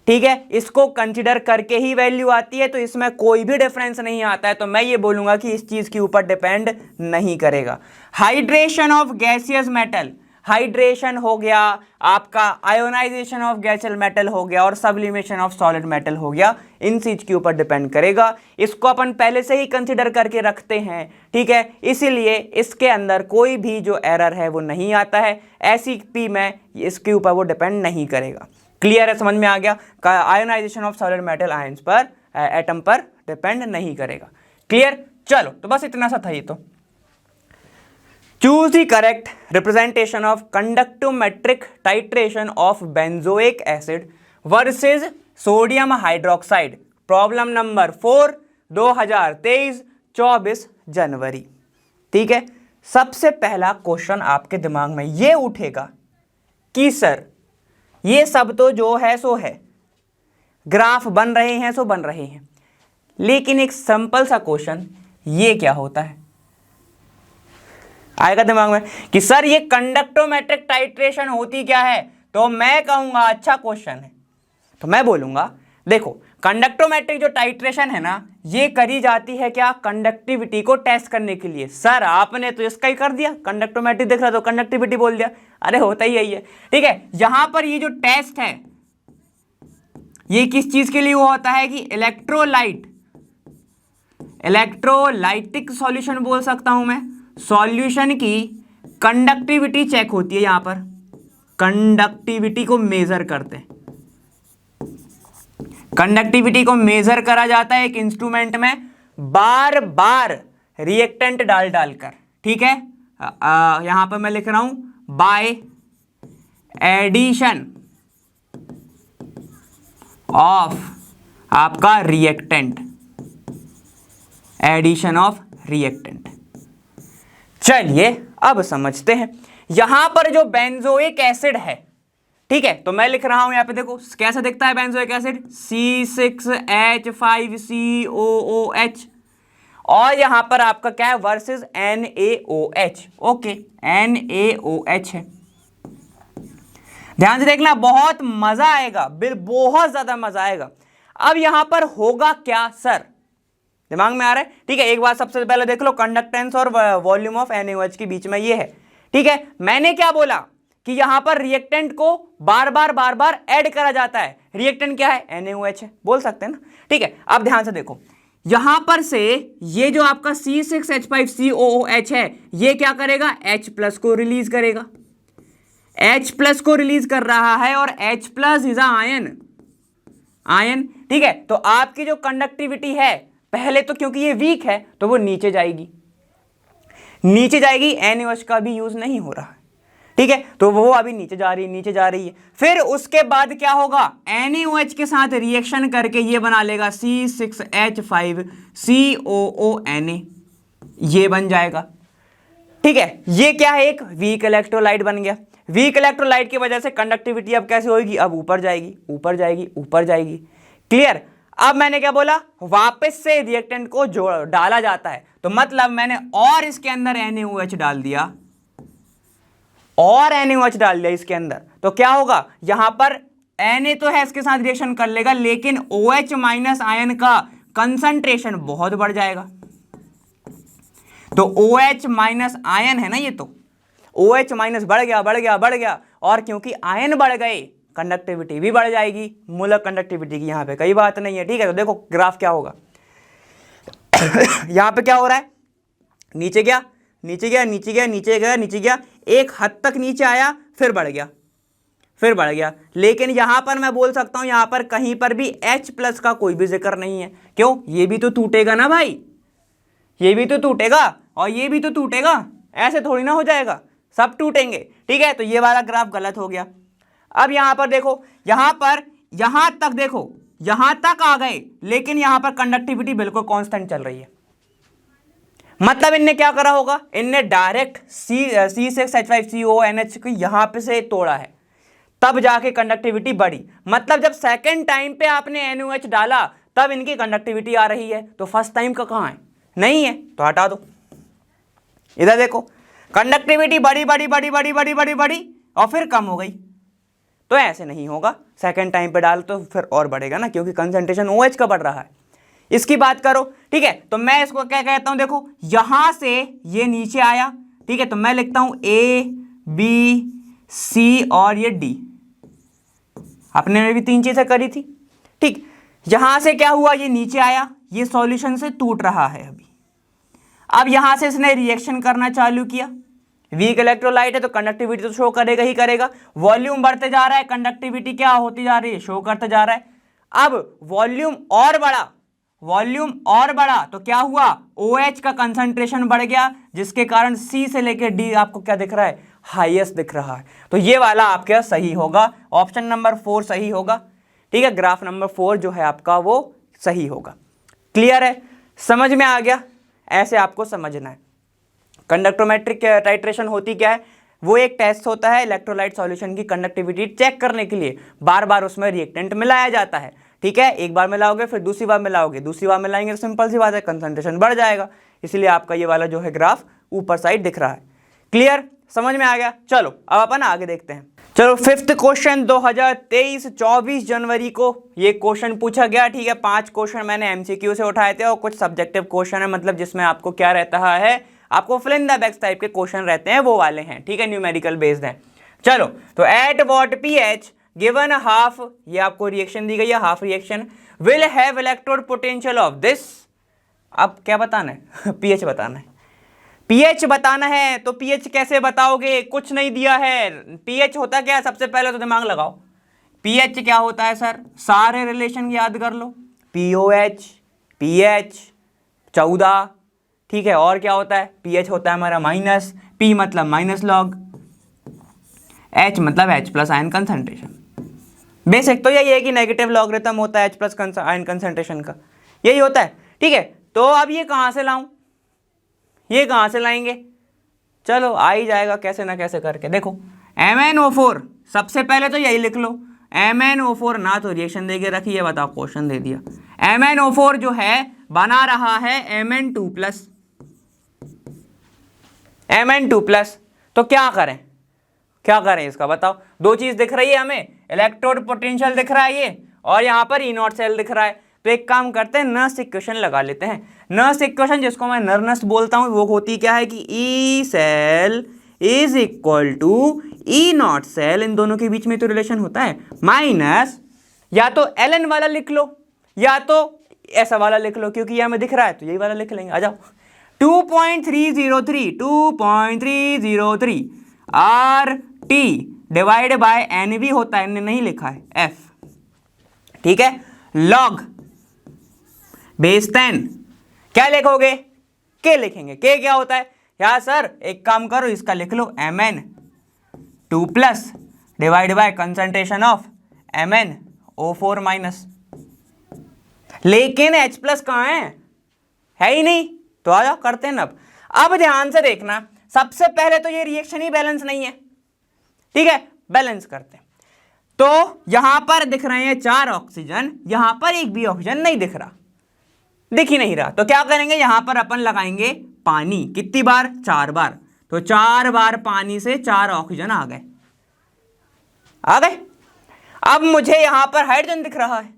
[SPEAKER 1] ठीक है, इसको कंसीडर करके ही वैल्यू आती है, तो इसमें कोई भी डिफरेंस नहीं आता है। तो मैं ये बोलूंगा कि इस चीज के ऊपर डिपेंड नहीं करेगा। Hydration of gaseous metal, hydration हो गया आपका, आयोनाइजेशन ऑफ गैसियस मेटल हो गया और सब्लिमेशन ऑफ सॉलिड मेटल हो गया, इन चीज के ऊपर डिपेंड करेगा। इसको अपन पहले से ही कंसीडर करके रखते हैं, ठीक है, इसीलिए इसके अंदर कोई भी जो एरर है वो नहीं आता है, एसईपी में इसके ऊपर वो डिपेंड नहीं करेगा। क्लियर है, समझ में आ गया, ionization of solid metal ions पर, एटम पर डिपेंड नहीं करेगा। क्लियर, चलो तो बस इतना सा था ये। तो choose the correct representation of conductometric titration of benzoic acid versus sodium hydroxide, problem number 4, 2023, 24 जनवरी, ठीक है। सबसे पहला क्वेश्चन आपके दिमाग में ये उठेगा कि सर ये सब तो जो है सो है, ग्राफ बन रहे हैं सो बन रहे हैं, लेकिन एक सिंपल सा क्वेश्चन, ये क्या होता है, आएगा दिमाग में कि सर ये कंडक्टोमेट्रिक टाइट्रेशन होती क्या है, तो मैं कहूंगा अच्छा क्वेश्चन है, तो मैं बोलूंगा देखो कंडक्टोमेट्रिक जो टाइट्रेशन है ना, ये करी जाती है क्या, कंडक्टिविटी को टेस्ट करने के लिए। सर आपने तो इसका ही कर दिया, कंडक्टोमेट्रिक दिख रहा तो कंडक्टिविटी बोल दिया, अरे होता ही यही है। ठीक है, यहां पर ये जो टेस्ट है ये किस चीज के लिए हुआ होता है कि इलेक्ट्रोलाइटिक सॉल्यूशन बोल सकता हूं मैं, सॉल्यूशन की कंडक्टिविटी चेक होती है, यहां पर कंडक्टिविटी को मेजर करते हैं, कंडक्टिविटी को मेजर करा जाता है एक इंस्ट्रूमेंट में बार बार रिएक्टेंट डाल डालकर। ठीक है, यहां पर मैं लिख रहा हूं बाय एडिशन ऑफ आपका रिएक्टेंट, एडिशन ऑफ रिएक्टेंट। चलिए अब समझते हैं, यहां पर जो बेंजोइक एसिड है, ठीक है, तो मैं लिख रहा हूं यहां पे देखो कैसा दिखता है बेंजोइक एसिड, C6H5COOH, और यहां पर आपका क्या है वर्सेस NaOH। ओके, NaOH है, ध्यान से देखना, बहुत मजा आएगा, बहुत ज्यादा मजा आएगा। अब यहां पर होगा क्या सर, दिमाग में आ रहा है? ठीक है, एक बार सबसे पहले देख लो, कंडक्टेंस और वॉल्यूम ऑफ NaOH के बीच में ये है। ठीक है, मैंने क्या बोला कि यहां पर रिएक्टेंट को बार बार ऐड करा जाता है। रिएक्टेंट क्या है? NaOH है, बोल सकते हैं ना। ठीक है, अब ध्यान से देखो, यहां पर से ये जो आपका C6H5COOH है, ये क्या करेगा? H+ को रिलीज करेगा, H+ को रिलीज कर रहा है, और H+ इज आयन। ठीक है, तो आपकी जो कंडक्टिविटी है, पहले तो क्योंकि ये वीक है तो वो नीचे जाएगी, NaOH का भी यूज नहीं हो रहा है। ठीक है, तो वो अभी नीचे जा रही है। फिर उसके बाद क्या होगा? NaOH के साथ रिएक्शन करके ये बना लेगा C6H5COONA, ये बन जाएगा। ठीक है, ये क्या है? एक वीक इलेक्ट्रोलाइट बन गया। वीक इलेक्ट्रोलाइट की वजह से कंडक्टिविटी अब कैसे होगी? अब ऊपर जाएगी। क्लियर? अब मैंने क्या बोला? वापस से रिएक्टेंट को डाला जाता है, तो मतलब मैंने और इसके अंदर NaOH डाल दिया, इसके अंदर, तो क्या होगा? यहां पर Na तो है, इसके साथ रिएक्शन कर लेगा, लेकिन OH- आयन का कंसंट्रेशन बहुत बढ़ जाएगा। तो OH- आयन है ना, ये तो OH- बढ़ गया, और क्योंकि आयन बढ़ गए कंडक्टिविटी भी बढ़ जाएगी। मूलक कंडक्टिविटी की यहां पे कोई बात नहीं है। ठीक है, तो देखो ग्राफ क्या होगा। यहां पे क्या हो रहा है? नीचे गया, एक हद तक नीचे आया, फिर बढ़ गया, लेकिन यहां पर मैं बोल सकता हूं यहां पर कहीं पर भी H+ का कोई भी जिक्र नहीं है। क्यों? ये भी तो टूटेगा ना भाई, ये भी तो टूटेगा और ये भी तो टूटेगा, ऐसे थोड़ी ना हो जाएगा, सब टूटेंगे। ठीक है, तो ये वाला ग्राफ गलत हो गया। अब यहां पर देखो, यहां तक आ गए, लेकिन यहां पर कंडक्टिविटी बिल्कुल कांस्टेंट चल रही है। मतलब इनने क्या करा होगा? इनने डायरेक्ट C6H5COONH को यहां पे से तोड़ा है, तब जाके कंडक्टिविटी बढ़ी। मतलब जब सेकेंड टाइम पे आपने NaOH डाला तब इनकी कंडक्टिविटी आ रही है, तो फर्स्ट टाइम का कहां है? नहीं है, तो हटा दो। इधर देखो, कंडक्टिविटी बढ़ी और फिर कम हो गई, तो ऐसे नहीं होगा। सेकेंड टाइम पे डाल तो फिर और बढ़ेगा ना, क्योंकि कंसंट्रेशन OH का बढ़ रहा है। इसकी बात करो, ठीक है, तो मैं इसको क्या कहता हूं? देखो, यहां से ये नीचे आया, ठीक है, तो मैं लिखता हूं A, B, C और ये D। अपने में भी 3 चीजें करी थी। ठीक, यहां से क्या हुआ? ये नीचे आया, ये सॉल्यूशन से टूट रहा है अभी। अब यहां से इसने रिएक्शन करना चालू किया, वीक इलेक्ट्रोलाइट है तो कंडक्टिविटी तो शो करेगा ही करेगा। वॉल्यूम बढ़ते जा रहा है, कंडक्टिविटी क्या होती जा रही है? शो करते जा रहा है। अब वॉल्यूम और बढ़ा तो क्या हुआ? OH का कंसंट्रेशन बढ़ गया, जिसके कारण C से लेकर D आपको क्या दिख रहा है? हाईएस्ट दिख रहा है। तो ये वाला आपका सही होगा, ऑप्शन नंबर 4 सही होगा। ठीक है, ग्राफ नंबर 4 जो है आपका वो सही होगा। क्लियर है? समझ में आ गया? ऐसे आपको समझना है। कंडक्टोमेट्रिक टाइट्रेशन होती क्या है? वो एक टेस्ट होता है इलेक्ट्रोलाइट सॉल्यूशन की कंडक्टिविटी चेक करने के लिए, बार बार उसमें रिएक्टेंट मिलाया जाता है। ठीक है, एक बार मिलाओगे फिर दूसरी बार मिलाओगे, दूसरी बार मिलाएंगे तो सिंपल सी बात है, कंसंट्रेशन बढ़ जाएगा, इसलिए आपका ये वाला जो है ग्राफ ऊपर साइड दिख रहा है। क्लियर? समझ में आ गया? चलो अब अपन आगे देखते हैं। चलो फिफ्थ क्वेश्चन 2023 24 जनवरी को ये क्वेश्चन पूछा गया, ठीक है। 5 क्वेश्चन मैंने एमसीक्यू से उठाए थे और कुछ सब्जेक्टिव क्वेश्चन है, मतलब जिसमें आपको क्या रहता है, आपको fill in the blanks type के क्वेश्चन रहते हैं, वो वाले हैं, ठीक है, न्यूमेरिकल बेस्ड हैं। चलो तो at what pH given half, ये आपको रिएक्शन दी गई है, half reaction will have electrode potential of this. अब क्या बताना है पीएच बताना है, पीएच बताना है। तो पीएच कैसे बताओगे, कुछ नहीं दिया है। पीएच होता क्या है, सबसे पहले तो दिमाग लगाओ, पीएच क्या होता है सर, सारे रिलेशन याद कर लो, पीओएच, पीएच 14, ठीक है। और क्या होता है, पीएच होता है हमारा माइनस, पी मतलब माइनस लॉग, एच मतलब H plus ion concentration. Basic तो यही है कि नेगेटिव लॉगरिथम होता है एच प्लस आयन कंसंट्रेशन का, यही होता है, ठीक है। तो अब ये कहाँ से लाऊं, ये कहाँ से लाएंगे, चलो आ ही जाएगा कैसे ना कैसे करके। देखो MnO4, सबसे पहले तो यही लिख लो, MnO4 ना तो रिएक्शन दे के रखी है, बताओ क्वेश्चन दे दिया। MnO4 जो है बना रहा है Mn2+, Mn2+, तो क्या करें, क्या करें इसका बताओ। दो चीज दिख रही है हमें, इलेक्ट्रोड पोटेंशियल दिख रहा है ये, और यहाँ पर E0 सेल दिख रहा है। तो एक काम करते हैं, नर्स इक्वेशन लगा लेते हैं। नर्स इक्वेशन जिसको मैं नर्नस बोलता हूं, वो होती क्या है कि E cell is equal to E0 cell, इन दोनों के बीच में तो रिलेशन होता है, माइनस या तो ln वाला लिख लो या तो ऐसा वाला लिख लो, क्योंकि ये हमें दिख रहा है तो यही वाला लिख लेंगे। आ जाओ, 2.303 RT डिवाइड बाय एन भी होता है, इन्हें नहीं लिखा है F, ठीक है, लॉग बेस 10, क्या लिखोगे, के लिखेंगे। के क्या होता है यार सर, एक काम करो इसका लिख लो Mn2+ divide by concentration of MnO4 minus. लेकिन H+ कहाँ है ही नहीं, तो आ जाओ करते हैं ना। अब ध्यान से देखना, सबसे पहले तो ये रिएक्शन ही बैलेंस नहीं है, ठीक है, बैलेंस करते हैं। तो यहां पर दिख रहे हैं 4 ऑक्सीजन, यहां पर एक भी ऑक्सीजन नहीं दिख रहा, दिख ही नहीं रहा। तो क्या करेंगे, यहां पर अपन लगाएंगे पानी, कितनी बार, 4 बार। तो 4 बार पानी से 4 ऑक्सीजन आ गए, आ गए। अब मुझे यहां पर हाइड्रोजन दिख रहा है,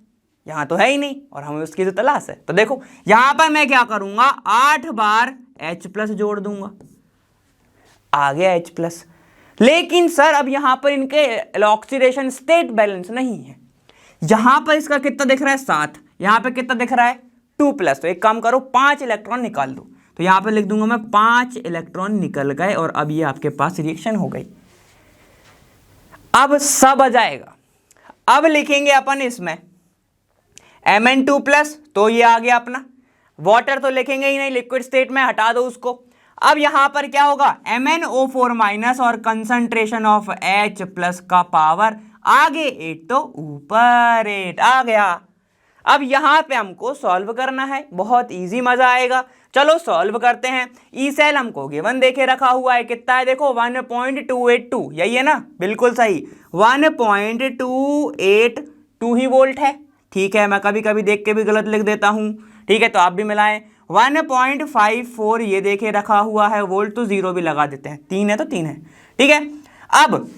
[SPEAKER 1] यहां तो है ही नहीं और हमें उसकी तो तलाश है। तो देखो यहां पर मैं क्या करूंगा, 8 बार H+ जोड़ दूंगा, आ गया H+। लेकिन सर अब यहां पर इनके ऑक्सीडेशन स्टेट बैलेंस नहीं है। यहां पर इसका कितना दिख रहा है, 7, यहां पर कितना दिख रहा है, 2+। तो एक काम करो, 5 इलेक्ट्रॉन निकाल दो। तो यहां पर लिख दूंगा मैं 5 इलेक्ट्रॉन निकल गए, और अब ये आपके पास रिएक्शन हो गई। अब सब आ जाएगा। अब लिखेंगे अपन इसमें Mn2+, तो ये आ गया अपना। वाटर तो लिखेंगे ही नहीं, लिक्विड स्टेट में, हटा दो उसको। अब यहां पर क्या होगा, MnO4 माइनस और कंसंट्रेशन ऑफ H+ का पावर आगे 8 तो ऊपर 8 आ गया। अब यहां पे हमको सॉल्व करना है, बहुत इजी, मजा आएगा। चलो सॉल्व करते हैं। ई सेल हमको गिवन देके रखा हुआ है, कितना है देखो, 1.282, यही है ना, बिल्कुल सही, 1.282 ही वोल्ट है, ठीक है। मैं कभी कभी देख के भी गलत लिख देता हूं, ठीक है, तो आप भी मिलाएं। 1.54 ये देखे रखा हुआ है वोल्ट, तो 0 भी लगा देते हैं, 3 है तो 3 है, ठीक है। अब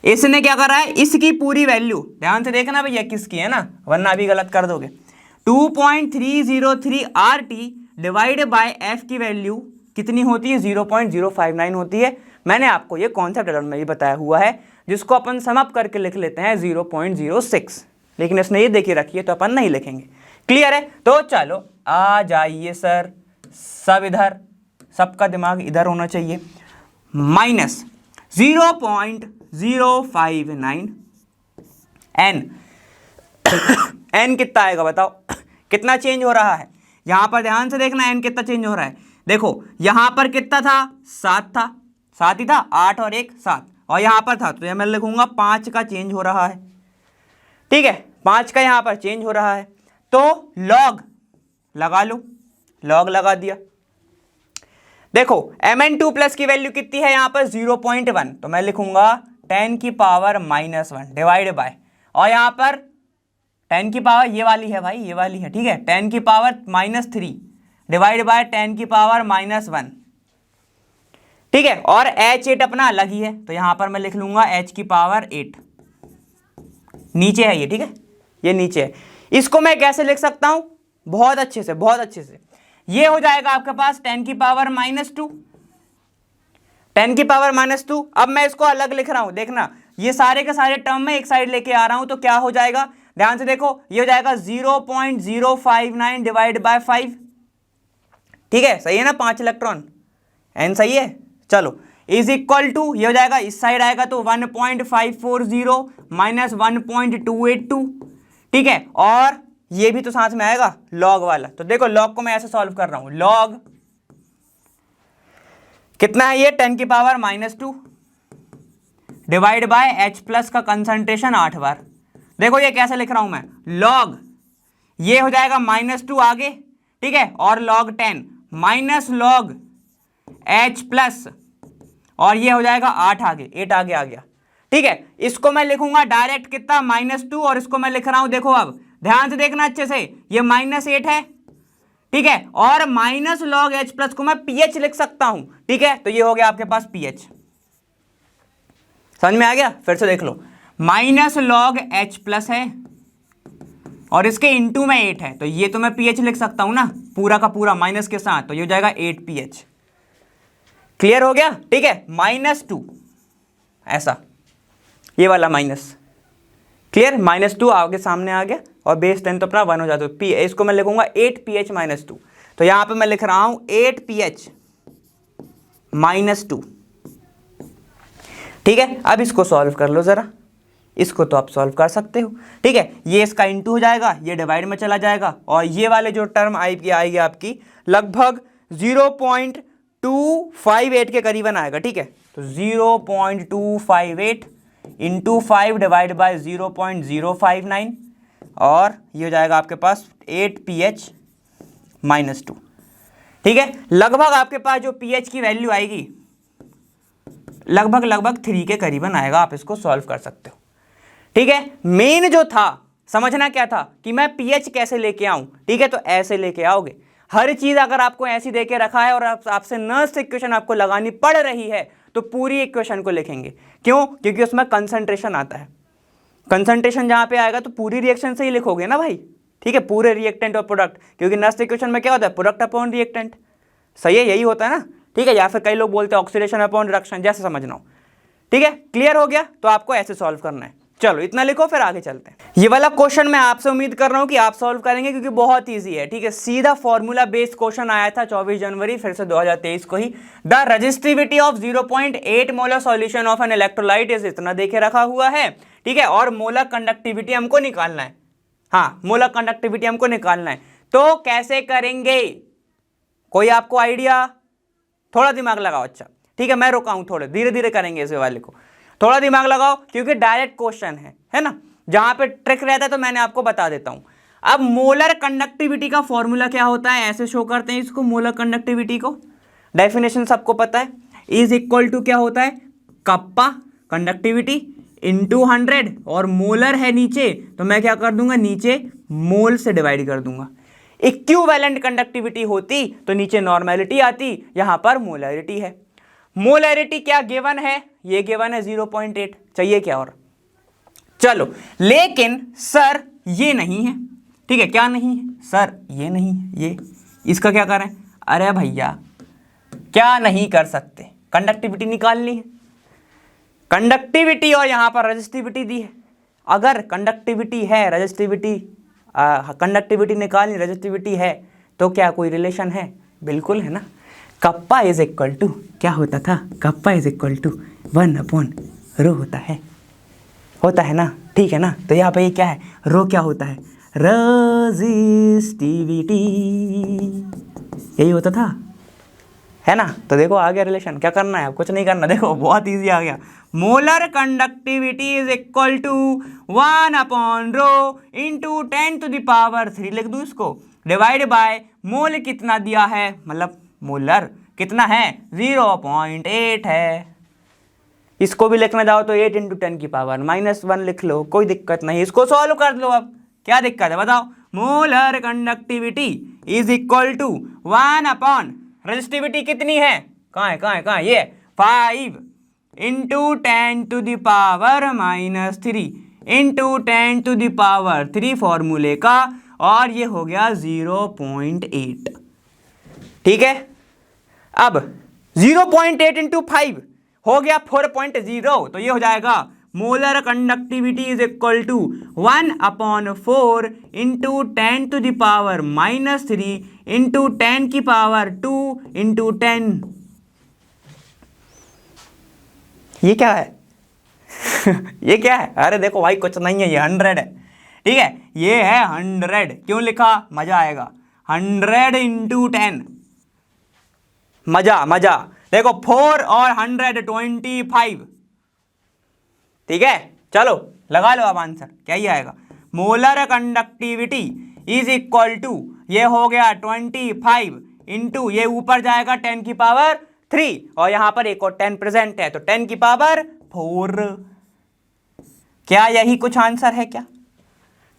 [SPEAKER 1] इसने क्या करा है, इसकी पूरी वैल्यू ध्यान से देखना भैया किसकी है ना, वरना अभी गलत कर दोगे। 2.303 RT डिवाइड बाय F की वैल्यू कितनी होती है, 0.059 होती है। मैंने आपको ये कॉन्सेप्ट में भी बताया हुआ है, जिसको अपन सम अप करके लिख लेते हैं 0.06, लेकिन इसने ये देखी रखी है तो अपन नहीं लिखेंगे। क्लियर है, तो चलो आ जाइए सर, सब इधर, सबका दिमाग इधर होना चाहिए। माइनस 0.059 N N कितना आएगा बताओ, कितना चेंज हो रहा है, यहां पर ध्यान से देखना N कितना चेंज हो रहा है। देखो यहां पर कितना था, 7 था, 7 ही था, 8 और 1 7, और यहां पर था तो मैं लिखूंगा 5 का चेंज हो रहा है, ठीक है, 5 का यहां पर चेंज हो रहा है। तो लॉग लगा लो, लॉग लगा दिया। देखो Mn2+ की वैल्यू कितनी है यहां पर, 0.1, तो मैं लिखूंगा 10 की पावर -1 डिवाइड बाय, और यहां पर 10 की पावर ये वाली है भाई, ये वाली है, ठीक है, 10 की पावर -3 डिवाइड बाय 10 की पावर -1, ठीक है, और H8 अपना अलग ही है, तो यहां पर मैं लिख लूंगा H की पावर 8, नीचे है ये, ठीक है, ये नीचे है। इसको मैं कैसे लिख सकता हूं, बहुत अच्छे से, बहुत अच्छे से, ये हो जाएगा आपके पास 10 की पावर -2, 10 की पावर -2। अब मैं इसको अलग लिख रहा हूं, देखना ये सारे के सारे टर्म में एक साइड लेके आ रहा हूं, तो क्या हो जाएगा, ध्यान से देखो, ये हो जाएगा 0.059 डिवाइड बाय 5, ठीक है, सही है ना, 5 इलेक्ट्रॉन, एन सही है। चलो इज इक्वल टू, ये हो जाएगा, इस साइड आएगा तो 1.540 माइनस 1.282, ठीक है, और ये भी तो साथ में आएगा लॉग वाला। तो देखो लॉग को मैं ऐसे सॉल्व कर रहा हूं, लॉग कितना है ये, 10 की power -2 divide by H plus का कंसंट्रेशन 8 बार। देखो ये कैसे लिख रहा हूं मैं, लॉग ये हो जाएगा -2 आगे, ठीक है, और log 10 minus log H plus, और ये हो जाएगा 8 आगे, 8 आगे आ गया, ठीक है। इसको मैं लिखूंगा डायरेक्ट कितना, -2, और इसको मैं लिख रहा हूं, देखो अब ध्यान से देखना अच्छे से, ये -8 है, ठीक है, और माइनस लॉग H प्लस को मैं pH लिख सकता हूं, ठीक है, तो ये हो गया आपके पास pH। समझ में आ गया, फिर से देख लो, माइनस लॉग H प्लस है और इसके इंटू में 8 है, तो ये तो मैं pH लिख सकता हूं ना, पूरा का पूरा माइनस के साथ, तो ये हो जाएगा 8 pH। क्लियर हो गया, ठीक है, -2 ऐसा, ये वाला माइनस, क्लियर, -2 आगे सामने आ गया, और बेस 10 तो अपना 1 हो जाता है, इसको मैं लिखूंगा 8 pH -2, तो यहां पे मैं लिख रहा हूं 8 pH -2, ठीक है। अब इसको सॉल्व कर लो जरा, इसको तो आप सॉल्व कर सकते हो, ठीक है, ये इसका इंटू हो जाएगा, ये डिवाइड में चला जाएगा, और ये वाले जो टर्म आएगी आपकी लगभग 0.258 के करीबन आएगा, ठीक है, तो 0.258 इंटू 5 डिवाइड बाय 0.059, और ये हो जाएगा आपके पास 8 pH -2, ठीक है। लगभग आपके पास जो pH की वैल्यू आएगी लगभग 3 के करीबन आएगा, आप इसको सॉल्व कर सकते हो, ठीक है। मेन जो था समझना क्या था कि मैं pH कैसे लेके आऊं, ठीक है, तो ऐसे लेके आओगे। हर चीज अगर आपको ऐसी देके रखा है और आपसे नर्स इक्वेशन आपको लगानी पड़ रही है, तो पूरी इक्वेशन को लिखेंगे, क्यों, क्योंकि उसमें कंसंट्रेशन आता है, कंसंट्रेशन जहां पे आएगा तो पूरी रिएक्शन से ही लिखोगे ना भाई, ठीक है, पूरे रिएक्टेंट और प्रोडक्ट, क्योंकि नर्स इक्वेशन में क्या होता है, प्रोडक्ट अपॉन रिएक्टेंट, सही है, यही होता है ना, ठीक है, या फिर कई लोग बोलते हैं ऑक्सीडेशन अपॉन रिडक्शन, जैसे समझना हो, ठीक है। क्लियर हो गया, तो आपको ऐसे सॉल्व करना है। चलो इतना लिखो, फिर आगे चलते हैं। ये वाला क्वेश्चन मैं आपसे उम्मीद कर रहा हूं कि आप सॉल्व करेंगे, क्योंकि बहुत इजी है, ठीक है, सीधा फॉर्मूला बेस्ड क्वेश्चन आया था 24 जनवरी फिर से 2023 को ही। The resistivity of 0.8 molar solution of an electrolyte is, इतना देखे रखा हुआ है, ठीक है, और मोलर कंडक्टिविटी हमको निकालना है, हाँ, मोलर कंडक्टिविटी हमको निकालना है, तो कैसे करेंगे, कोई आपको आइडिया, थोड़ा दिमाग लगाओ, अच्छा ठीक है, मैं रुका हूं, थोड़े धीरे धीरे करेंगे इस वाले को, थोड़ा दिमाग लगाओ, क्योंकि डायरेक्ट क्वेश्चन है ना, जहां पे ट्रिक रहता है तो मैंने आपको बता देता हूं। अब मोलर कंडक्टिविटी का फॉर्मूला क्या होता है, ऐसे शो करते हैं इसको, मोलर कंडक्टिविटी को, डेफिनेशन सबको पता है, इज इक्वल टू क्या होता है, कप्पा कंडक्टिविटी इंटू 100, और मोलर है नीचे, तो मैं क्या कर दूंगा, नीचे मोल से डिवाइड कर दूंगा। इक्विवेलेंट कंडक्टिविटी होती तो नीचे नॉर्मेलिटी आती, यहां पर मोलरिटी है। मोलरिटी क्या गिवन है, ये गिवन है 0.8, चाहिए क्या और, चलो, लेकिन सर ये नहीं है, ठीक है, क्या नहीं है सर, ये नहीं है, ये इसका क्या करें, अरे भैया क्या नहीं कर सकते, कंडक्टिविटी निकालनी है, कंडक्टिविटी और यहां पर रेजिस्टिविटी दी है, अगर कंडक्टिविटी है, रेजिस्टिविटी कंडक्टिविटी निकालनी, रेजिस्टिविटी है, तो क्या कोई रिलेशन है, बिल्कुल है ना। कप्पा इज इक्वल टू क्या होता था, कप्पा इज इक्वल टू 1/ρ होता है ना, ठीक है ना, तो यहाँ पे ये क्या है, रो क्या होता है, रेजिस्टिविटी, यही होता था, है ना। तो देखो आ गया रिलेशन, क्या करना है, कुछ नहीं करना, देखो बहुत इजी आ गया, molar conductivity is equal to 1/ρ into 10⁻³ लिख दूं इसको, डिवाइड बाय मोल कितना दिया है, मतलब मोलर कितना है, 0.8 है, इसको भी लिखना जाओ तो 8 × 10⁻⁻1 लिख लो, कोई दिक्कत नहीं, इसको सॉल्व कर लो, अब क्या दिक्कत है बताओ, molar conductivity is equal to 1/, resistivity कितनी है, कहाँ है, ये 5 into 10 to the power -3 into 10 to the power 3 फॉर्मूले का, और ये हो गया 0.8। ठीक है, अब 0.8 इंटू 5 हो गया 4.0, तो ये हो जाएगा molar conductivity is equal to 1/4 into 10 to the power -3 into 10 की पावर 2 इंटू 10। ये क्या है? ये क्या है? अरे देखो भाई, कुछ नहीं है, ये 100 है। ठीक है, ये है 100। क्यों लिखा? मजा आएगा। 100 इंटू 10, मजा मजा। देखो 4 और 100 25। ठीक है, चलो लगा लो अब आंसर, क्या ही आएगा। Molar conductivity is equal to, ये हो गया 25 इंटू, ये ऊपर जाएगा 10 की पावर 3, और यहां पर एक और 10 प्रेजेंट है, तो 10 की पावर 4। क्या यही कुछ आंसर है क्या?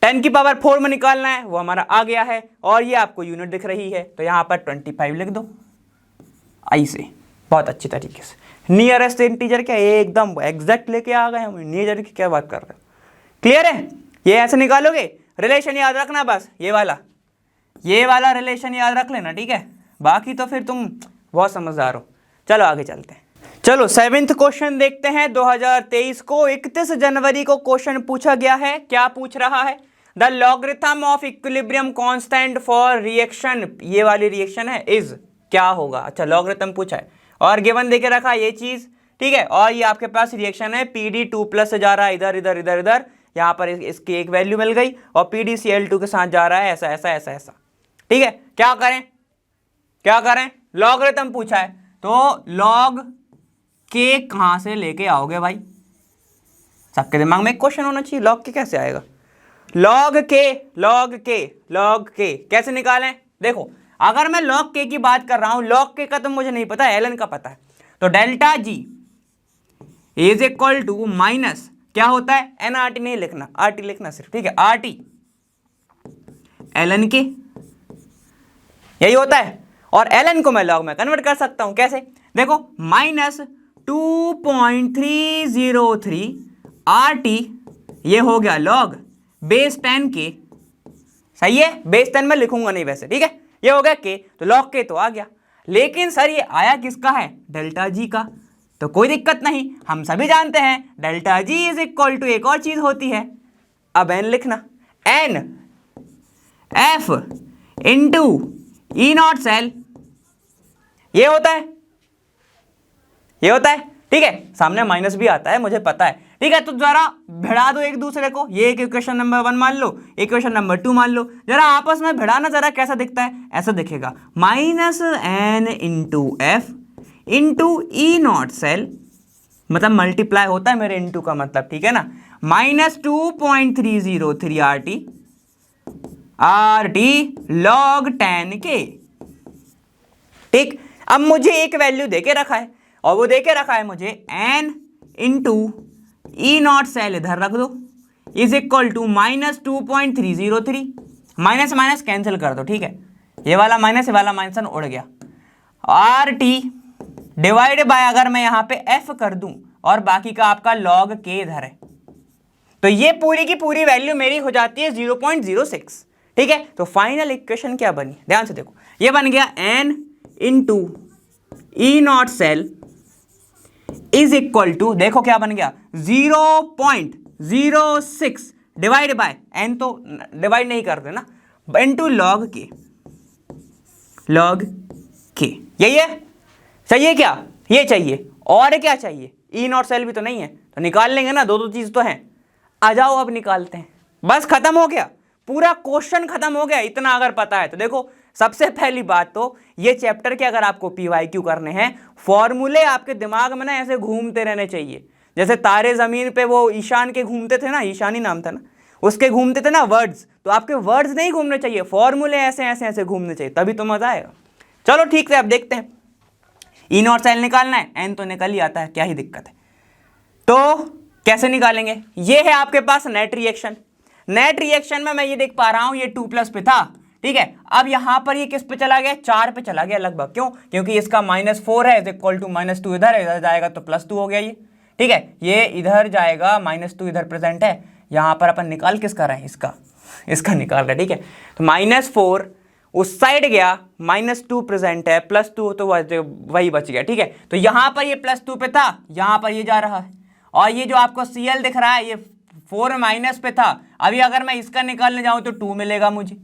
[SPEAKER 1] 10 की पावर 4 में निकालना है, वो हमारा आ गया है, और ये आपको यूनिट दिख रही है, तो यहां पर 25 लिख दो ऐसे, बहुत अच्छी तरीके से। नियरेस्ट इंटीजर क्या, एकदम एग्जैक्ट लेके आ गए हम। नियरेस्ट की क्या बात कर रहे हो? क्लियर है? ये ऐसे निकालोगे, रिलेशन याद रखना बस, ये वाला रिलेशन याद रख लेना। ठीक है, बाकी तो फिर तुम बहुत समझदार हो। चलो आगे चलते हैं। चलो 7th क्वेश्चन देखते हैं। 2023 को 31 जनवरी को क्वेश्चन पूछा गया है। क्या पूछ रहा है? The logarithm of equilibrium constant for reaction, ये वाली रिएक्शन है, इज क्या होगा? अच्छा, लॉगरिथम पूछा है और गिवन देके रखा ये चीज। ठीक है, और ये आपके पास रिएक्शन है, PD 2+ से जा रहा है इधर इधर इधर इधर, यहाँ पर इसकी एक वैल्यू मिल गई, और PD Cl2 के साथ जा रहा है ऐसा ऐसा ऐसा ऐसा। ठीक है, क्या करें? लॉगरिथम पूछा है, तो लॉग के कहां से लेके आओगे भाई? सबके दिमाग में एक क्वेश्चन होना चाहिए, लॉग के कैसे आएगा? लॉग के कैसे निकालें? देखो, अगर मैं लॉग के की बात कर रहा हूं, लॉग के का तो मुझे नहीं पता, ln का पता है, तो delta G is equal to minus, क्या होता है? nRT नहीं लिखना, RT लिखना सिर्फ। ठीक है, RT ln के, यही होता है, और ln को मैं लॉग में कन्वर्ट कर सकता हूं। कैसे? देखो, -2.303 RT, ये हो गया लॉग बेस 10 के। सही है, बेस 10 में लिखूंगा नहीं वैसे। ठीक है, ये हो गया के, तो लॉग के तो आ गया, लेकिन सर ये आया किसका है? डेल्टा जी का। तो कोई दिक्कत नहीं, हम सभी जानते हैं delta G is equal to एक और चीज होती है, अब एन लिखना, N F into E0 cell, ये होता है। ठीक है, सामने माइनस भी आता है, मुझे पता है। ठीक है, तो जरा भिड़ा दो एक दूसरे को, ये एक इक्वेशन नंबर 1 मान लो, इक्वेशन नंबर 2 मान लो, जरा आपस में भिड़ाना, जरा कैसा दिखता है? ऐसा दिखेगा, -n into F into E0 cell, मतलब मल्टीप्लाई होता है मेरे इंटू का मतलब। ठीक है ना, -2.303 RT log 10 के। ठीक, अब मुझे एक वैल्यू देके रखा है, और वो देके रखा है मुझे n इंटू E0 सेल, इधर रख दो, is equal to -2.303, minus minus cancel कर दो। ठीक है, ये वाला माइनस, ये वाला माइनस उड़ गया, RT डिवाइड बाय, अगर मैं यहां पे f कर दूं, और बाकी का आपका log k इधर है, तो ये पूरी की पूरी वैल्यू मेरी हो जाती है 0.06। ठीक है, तो फाइनल इक्वेशन क्या बनी? ध्यान से देखो, ये बन गया n into E0 cell is equal to, देखो क्या बन गया, 0.06 डिवाइड बाय n, तो डिवाइड नहीं करते ना, इंटू log k। यही है, चाहिए क्या? ये चाहिए, और क्या चाहिए? E0 सेल भी तो नहीं है, तो निकाल लेंगे ना, दो चीज तो है। आ जाओ अब निकालते हैं, बस खत्म हो गया, पूरा क्वेश्चन खत्म हो गया। इतना अगर पता है तो देखो, सबसे पहली बात तो ये चैप्टर के अगर आपको PYQ करने हैं, फॉर्मूले आपके दिमाग में ना ऐसे घूमते रहने चाहिए, जैसे तारे जमीन पे वो ईशान के घूमते थे ना, ईशान ही नाम था ना उसके, घूमते थे ना वर्ड्स, तो आपके वर्ड्स नहीं घूमने चाहिए, फॉर्मूले ऐसे ऐसे ऐसे घूमने चाहिए, तभी तो मजा आएगा। चलो ठीक है, अब देखते हैं। E0 सेल निकालना है, n तो निकल ही आता है, क्या ही दिक्कत है। तो कैसे निकालेंगे? ये है आपके पास नेट रिएक्शन। नेट रिएक्शन में मैं ये देख पा रहा हूं, ये 2+ पे था। ठीक है। अब यहां पर ये किस पे चला गया, 4 पे चला गया लगभग, क्यों, क्योंकि इसका -4 है, इज इक्वल टू -2 इधर जाएगा तो +2 हो गया ये, ठीक है। ये इधर जाएगा, -2 इधर प्रेजेंट है, यहां पर अपन निकाल किसका रहे हैं, इसका निकाल रहे हैं, ठीक है। तो -4 उस साइड गया, -2 प्रेजेंट है, +2 तो वही बच गया, ठीक है। तो यहां पर ये +2 पे था, यहां पर ये जा रहा है, और ये जो आपको Cl दिख रहा है ये 4 माइनस पे था, अभी अगर मैं इसका निकालने जाऊं तो 2 मिलेगा मुझे,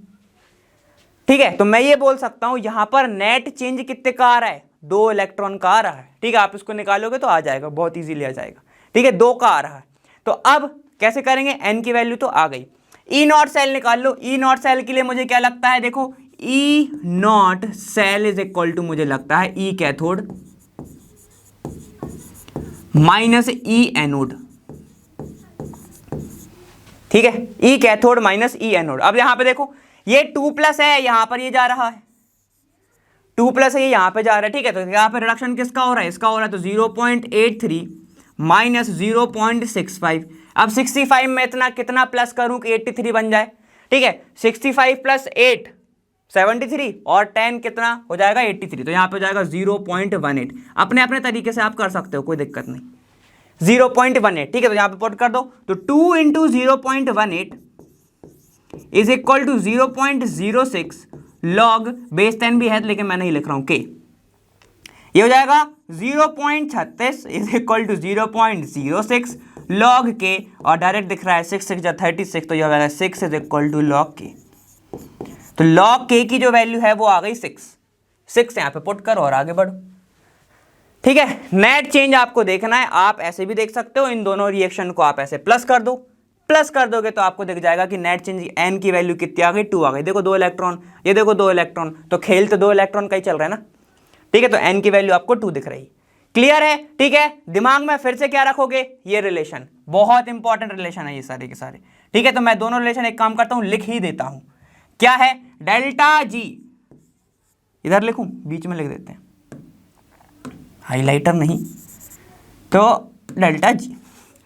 [SPEAKER 1] ठीक है। तो मैं ये बोल सकता हूं यहां पर नेट चेंज कितने का आ रहा है, 2 इलेक्ट्रॉन का आ रहा है, ठीक है। आप इसको निकालोगे तो आ जाएगा, बहुत इजीली आ जाएगा, ठीक है, 2 का आ रहा है। तो अब कैसे करेंगे, n की वैल्यू तो आ गई, ई नॉट सेल निकाल लो। ई नॉट सेल के लिए मुझे क्या लगता है, देखो E naught cell is equal to मुझे लगता है E cathode minus E anode, ठीक है, E cathode minus E anode. अब यहां पे देखो ये 2+ है, यहां पर ये जा रहा है, 2+ है, ये यहां पे जा रहा है, ठीक है। तो यहां पे रिडक्शन किसका हो रहा है, इसका हो रहा है, तो 0.83 माइनस 0.65। अब 65 में इतना कितना प्लस करूं कि 83 बन जाए, ठीक है। 65 + 8 73 और 10 कितना हो जाएगा 83, तो यहां पे हो जाएगा 0.18। अपने अपने तरीके से आप कर सकते हो, कोई दिक्कत नहीं, 0.18, ठीक है। तो यहां पे पुट कर दो, तो 2 × 0.18 is equal to 0.06 log base 10 भी है लेकिन मैं नहीं लिख रहा हूं के, ये हो जाएगा 0.36 इज इक्वल टू 0.06 लॉग के, और डायरेक्ट दिख रहा है 6 6 या 36, तो ये हो जाएगा 6 इज इक्वल टू लॉग के। तो लॉग के की जो वैल्यू है वो आ गई 6 यहां पे पुट करो और आगे बढ़ो, ठीक है। नेट चेंज आपको देखना है, आप ऐसे भी देख सकते हो, इन दोनों रिएक्शन को आप ऐसे प्लस कर दो, प्लस कर दोगे तो आपको दिख जाएगा कि नेट चेंज एन की वैल्यू कितनी आ गई, 2 आ गई। देखो 2 इलेक्ट्रॉन, ये देखो 2 इलेक्ट्रॉन, तो खेल तो 2 इलेक्ट्रॉन का ही चल रहा है ना, ठीक है। तो एन की वैल्यू आपको 2 दिख रही, क्लियर है, ठीक है। दिमाग में फिर से क्या रखोगे, ये रिलेशन बहुत इंपॉर्टेंट रिलेशन है ये सारे के सारे, ठीक है। तो मैं दोनों रिलेशन एक काम करता हूं, लिख ही देता हूं, क्या है, डेल्टा जी, इधर लिखूं, बीच में लिख देते हैं, हाइलाइटर नहीं, तो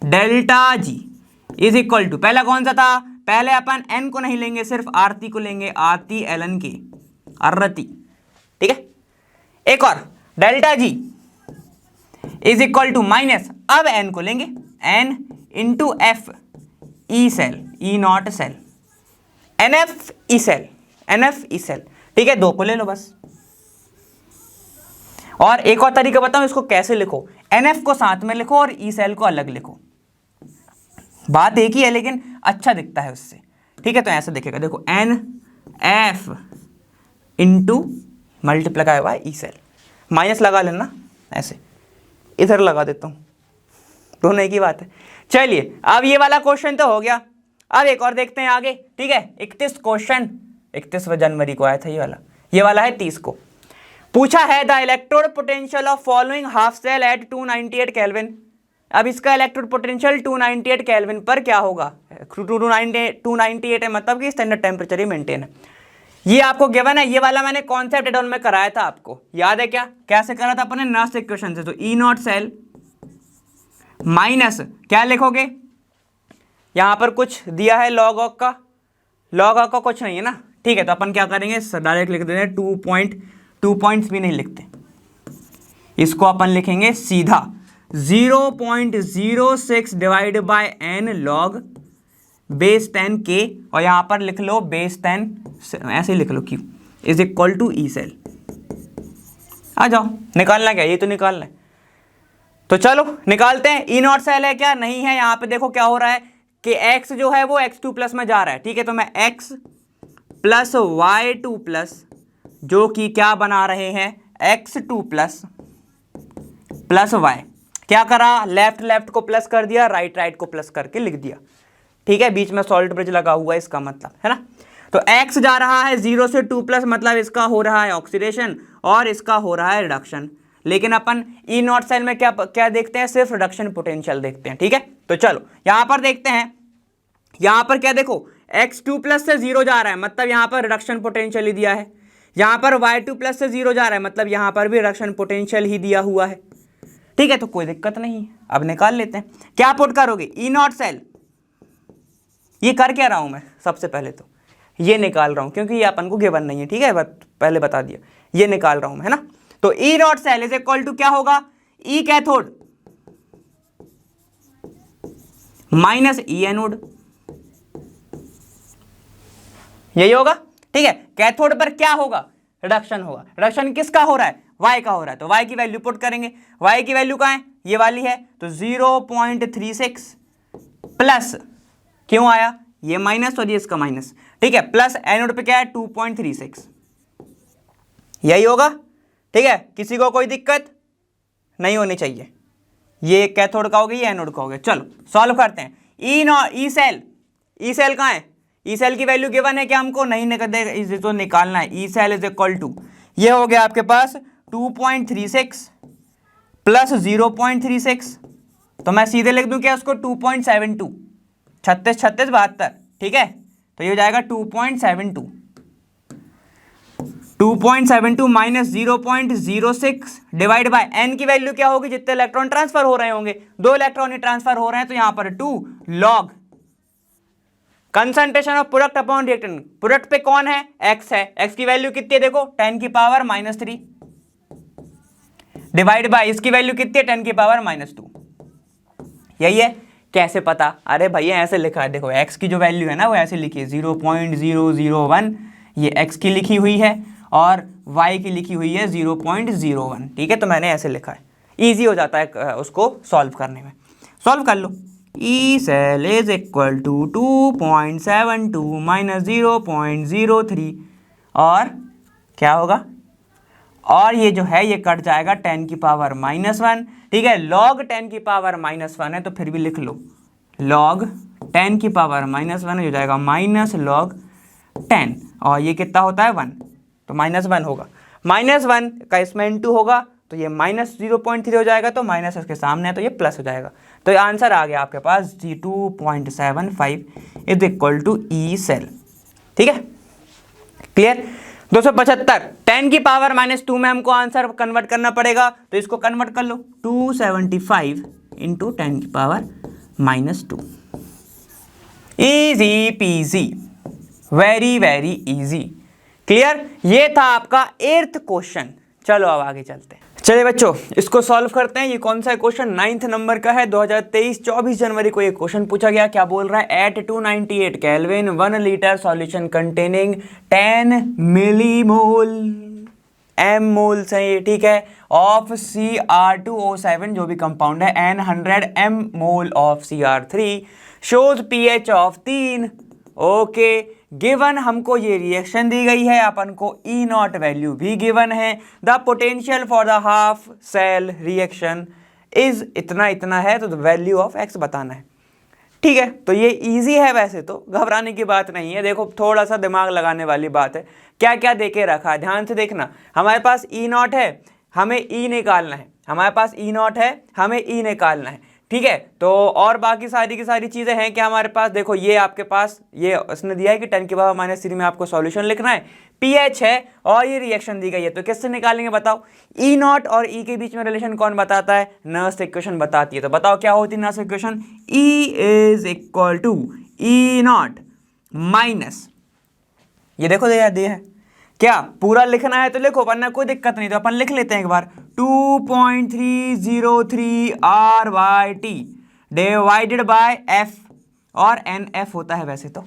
[SPEAKER 1] delta G is equal to, पहला कौन सा था, पहले अपन n को नहीं लेंगे, सिर्फ आरती को लेंगे, आरती ln की आरती, ठीक है। एक और delta G is equal to minus, अब n को लेंगे, n into F E cell, E naught cell, NF E cell, ठीक है, 2 को ले लो बस। और एक और तरीका बताऊं इसको कैसे लिखो, NF को साथ में लिखो और ई सेल को अलग लिखो, बात एक ही है लेकिन अच्छा दिखता है उससे, ठीक है। तो ऐसे दिखेगा, देखो NF इंटू मल्टीप्लाई हुआ ई सेल, माइनस लगा लेना, ऐसे इधर लगा देता हूं, दोनों एक ही बात है। चलिए अब ये वाला क्वेश्चन तो हो गया, अब एक और देखते हैं आगे, ठीक है। 31 क्वेश्चन 31 जनवरी को आया था ये वाला है 30 को पूछा है, the electrode potential of following half cell at 298 Kelvin. अब इसका इलेक्ट्रोड पोटेंशियल 298 केल्विन पर क्या होगा, 298 है, मतलब कि स्टैंडर्ड टेम्परेचर ही मेंटेन है, ये आपको गिवन है। ये वाला मैंने कॉन्सेप्ट एडॉन में कराया था, आपको याद है क्या, कैसे करा था अपने नर्स इक्वेशन से। तो ई नॉट सेल माइनस क्या लिखोगे, यहां पर कुछ दिया है लॉग ऑफ का, कुछ नहीं है ना, ठीक है। तो अपन क्या करेंगे, डायरेक्ट लिख देते हैं, 2 पॉइंट्स भी नहीं लिखते, इसको अपन लिखेंगे सीधा 0.06 divide by n log base 10 के, और यहां पर लिख लो बेस 10, ऐसे ही लिख लो Q is equal to E cell. आ जाओ, निकालना क्या, ये तो निकालना है, तो चलो निकालते हैं। ई नॉट सेल है क्या, नहीं है। यहां पे देखो क्या हो रहा है कि x जो है वो x2+ में जा रहा है, ठीक है। तो मैं x प्लस y2+ जो कि क्या बना रहे हैं, x2+ प्लस y, क्या करा, लेफ्ट को प्लस कर दिया, राइट को प्लस करके लिख दिया, ठीक है। बीच में सॉल्ट ब्रिज लगा हुआ है, इसका मतलब है ना। तो x जा रहा है 0 से 2+, मतलब इसका हो रहा है ऑक्सीडेशन और इसका हो रहा है रिडक्शन, लेकिन अपन ई नॉट सेल में क्या देखते हैं, सिर्फ रिडक्शन पोटेंशियल देखते हैं, ठीक है। तो चलो यहां पर देखते हैं, यहां पर क्या देखो, x2+ से 0 जा रहा है, मतलब यहां पर रिडक्शन पोटेंशियल ही दिया है, यहां पर y2+ से 0 जा रहा है, मतलब यहां पर भी रिडक्शन पोटेंशियल ही दिया हुआ है, ठीक है। तो कोई दिक्कत नहीं है, अब निकाल लेते हैं, क्या पुट करोगे, ई नॉट सेल, ये कर क्या रहा हूं मैं, सबसे पहले तो ये निकाल रहा हूं क्योंकि ये अपन को गिवन नहीं है, ठीक है, पहले बता दिया, ये निकाल रहा हूं मैं, है ना। तो E naught cell is equal to क्या होगा, E cathode minus E anode, यही होगा, ठीक है। कैथोड पर क्या होगा, रिडक्शन होगा। रिडक्शन किसका हो रहा है, y का हो रहा है, तो y की वैल्यू पुट करेंगे। y की वैल्यू कहां है, ये वाली है, तो 0.36 प्लस, क्यों आया ये माइनस और ये इसका माइनस, ठीक है, प्लस एनोड पे क्या है 2.36, यही होगा, ठीक है। किसी को कोई दिक्कत नहीं होनी चाहिए, ये कैथोड का हो गया, ये एनोड का हो गया। चलो सॉल्व करते हैं। ई सेल कहां है, ई सेल की वैल्यू गिवन है क्या हमको, नहीं तो निकालना है। E cell is equal to, ये हो गया आपके पास 2.36 प्लस 0.36, तो मैं सीधे लिख दूं क्या उसको 2.72, 36 36 72, ठीक है, तो ये हो जाएगा 2.72 माइनस 0.06 डिवाइड बाय एन की वैल्यू क्या होगी, जितने इलेक्ट्रॉन ट्रांसफर हो रहे होंगे, 2 इलेक्ट्रॉन ही ट्रांसफर हो रहे हैं, तो यहां पर 2 log concentration of product upon reactant, product पे कौन है, एक्स है, एक्स की वैल्यू कितनी है देखो 10⁻³ डिवाइड बाय इसकी वैल्यू कितनी है 10⁻², यही है। कैसे पता, अरे भैया ऐसे लिखा है, देखो एक्स की जो वैल्यू है ना वो ऐसे लिखी है 0.001, ये एक्स की लिखी हुई है और वाई की लिखी हुई है 0.01, ठीक है, तो मैंने ऐसे लिखा है, ईजी हो जाता है उसको सॉल्व करने में। सॉल्व कर लो। E cell is equal to 2.72 minus 0.03 और क्या होगा, और ये जो है ये कट जाएगा 10⁻⁻1, ठीक है। log 10⁻⁻1 है तो फिर भी लिख लो log 10⁻⁻1 हो जाएगा माइनस log 10, और ये कितना होता है 1, तो -1 होगा, -1 का इसमें इंटू होगा तो ये -0.3 हो जाएगा, तो माइनस इसके सामने है तो ये प्लस हो जाएगा, तो ये आंसर आ गया आपके पास 2.75 is equal to E cell, ठीक है, क्लियर। 275 10⁻⁻2 में हमको आंसर कन्वर्ट करना पड़ेगा, तो इसको कन्वर्ट कर लो 275 into 10⁻², easy PG, very very easy, clear. ये था आपका 8th क्वेश्चन। चलो अब आगे चलते हैं। चलिए बच्चों इसको सॉल्व करते हैं। ये कौन सा क्वेश्चन 9th नंबर का है, 2023 24 जनवरी को ये क्वेश्चन पूछा गया। क्या बोल रहा है, at 298 Kelvin 1 litre solution containing 10 millimole m moles है ये, ठीक है, ऑफ Cr2O7 जो भी कंपाउंड है, an 100 m mole of Cr3 shows pH of 3, okay. Given हमको ये रिएक्शन दी गई है, अपन को ई नॉट वैल्यू भी गिवन है। The potential for the half cell reaction is इतना इतना है, तो वैल्यू ऑफ एक्स बताना है, ठीक है। तो ये इजी है, वैसे तो घबराने की बात नहीं है। देखो थोड़ा सा दिमाग लगाने वाली बात है, क्या क्या देके रखा है ध्यान से देखना। हमारे पास ई नॉट है, हमें ई निकालना है, हमारे पास ई नॉट है, हमें ई निकालना है, ठीक है। तो और बाकी सारी की सारी चीज़ें हैं क्या हमारे पास, देखो ये आपके पास ये उसने दिया है कि 10⁻³ में आपको सॉल्यूशन लिखना है, pH है और ये रिएक्शन दी गई है, तो किससे निकालेंगे बताओ। ई नॉट और ई के बीच में रिलेशन कौन बताता है, नर्स इक्वेशन बताती है। तो बताओ क्या होती है Nernst equation, E is equal to E naught minus, ये देखो दिया है, क्या पूरा लिखना है तो लिखो, वरना कोई दिक्कत नहीं, तो अपन लिख लेते हैं एक बार, 2.303 R/T डिवाइडेड बाय F, और NF होता है वैसे तो,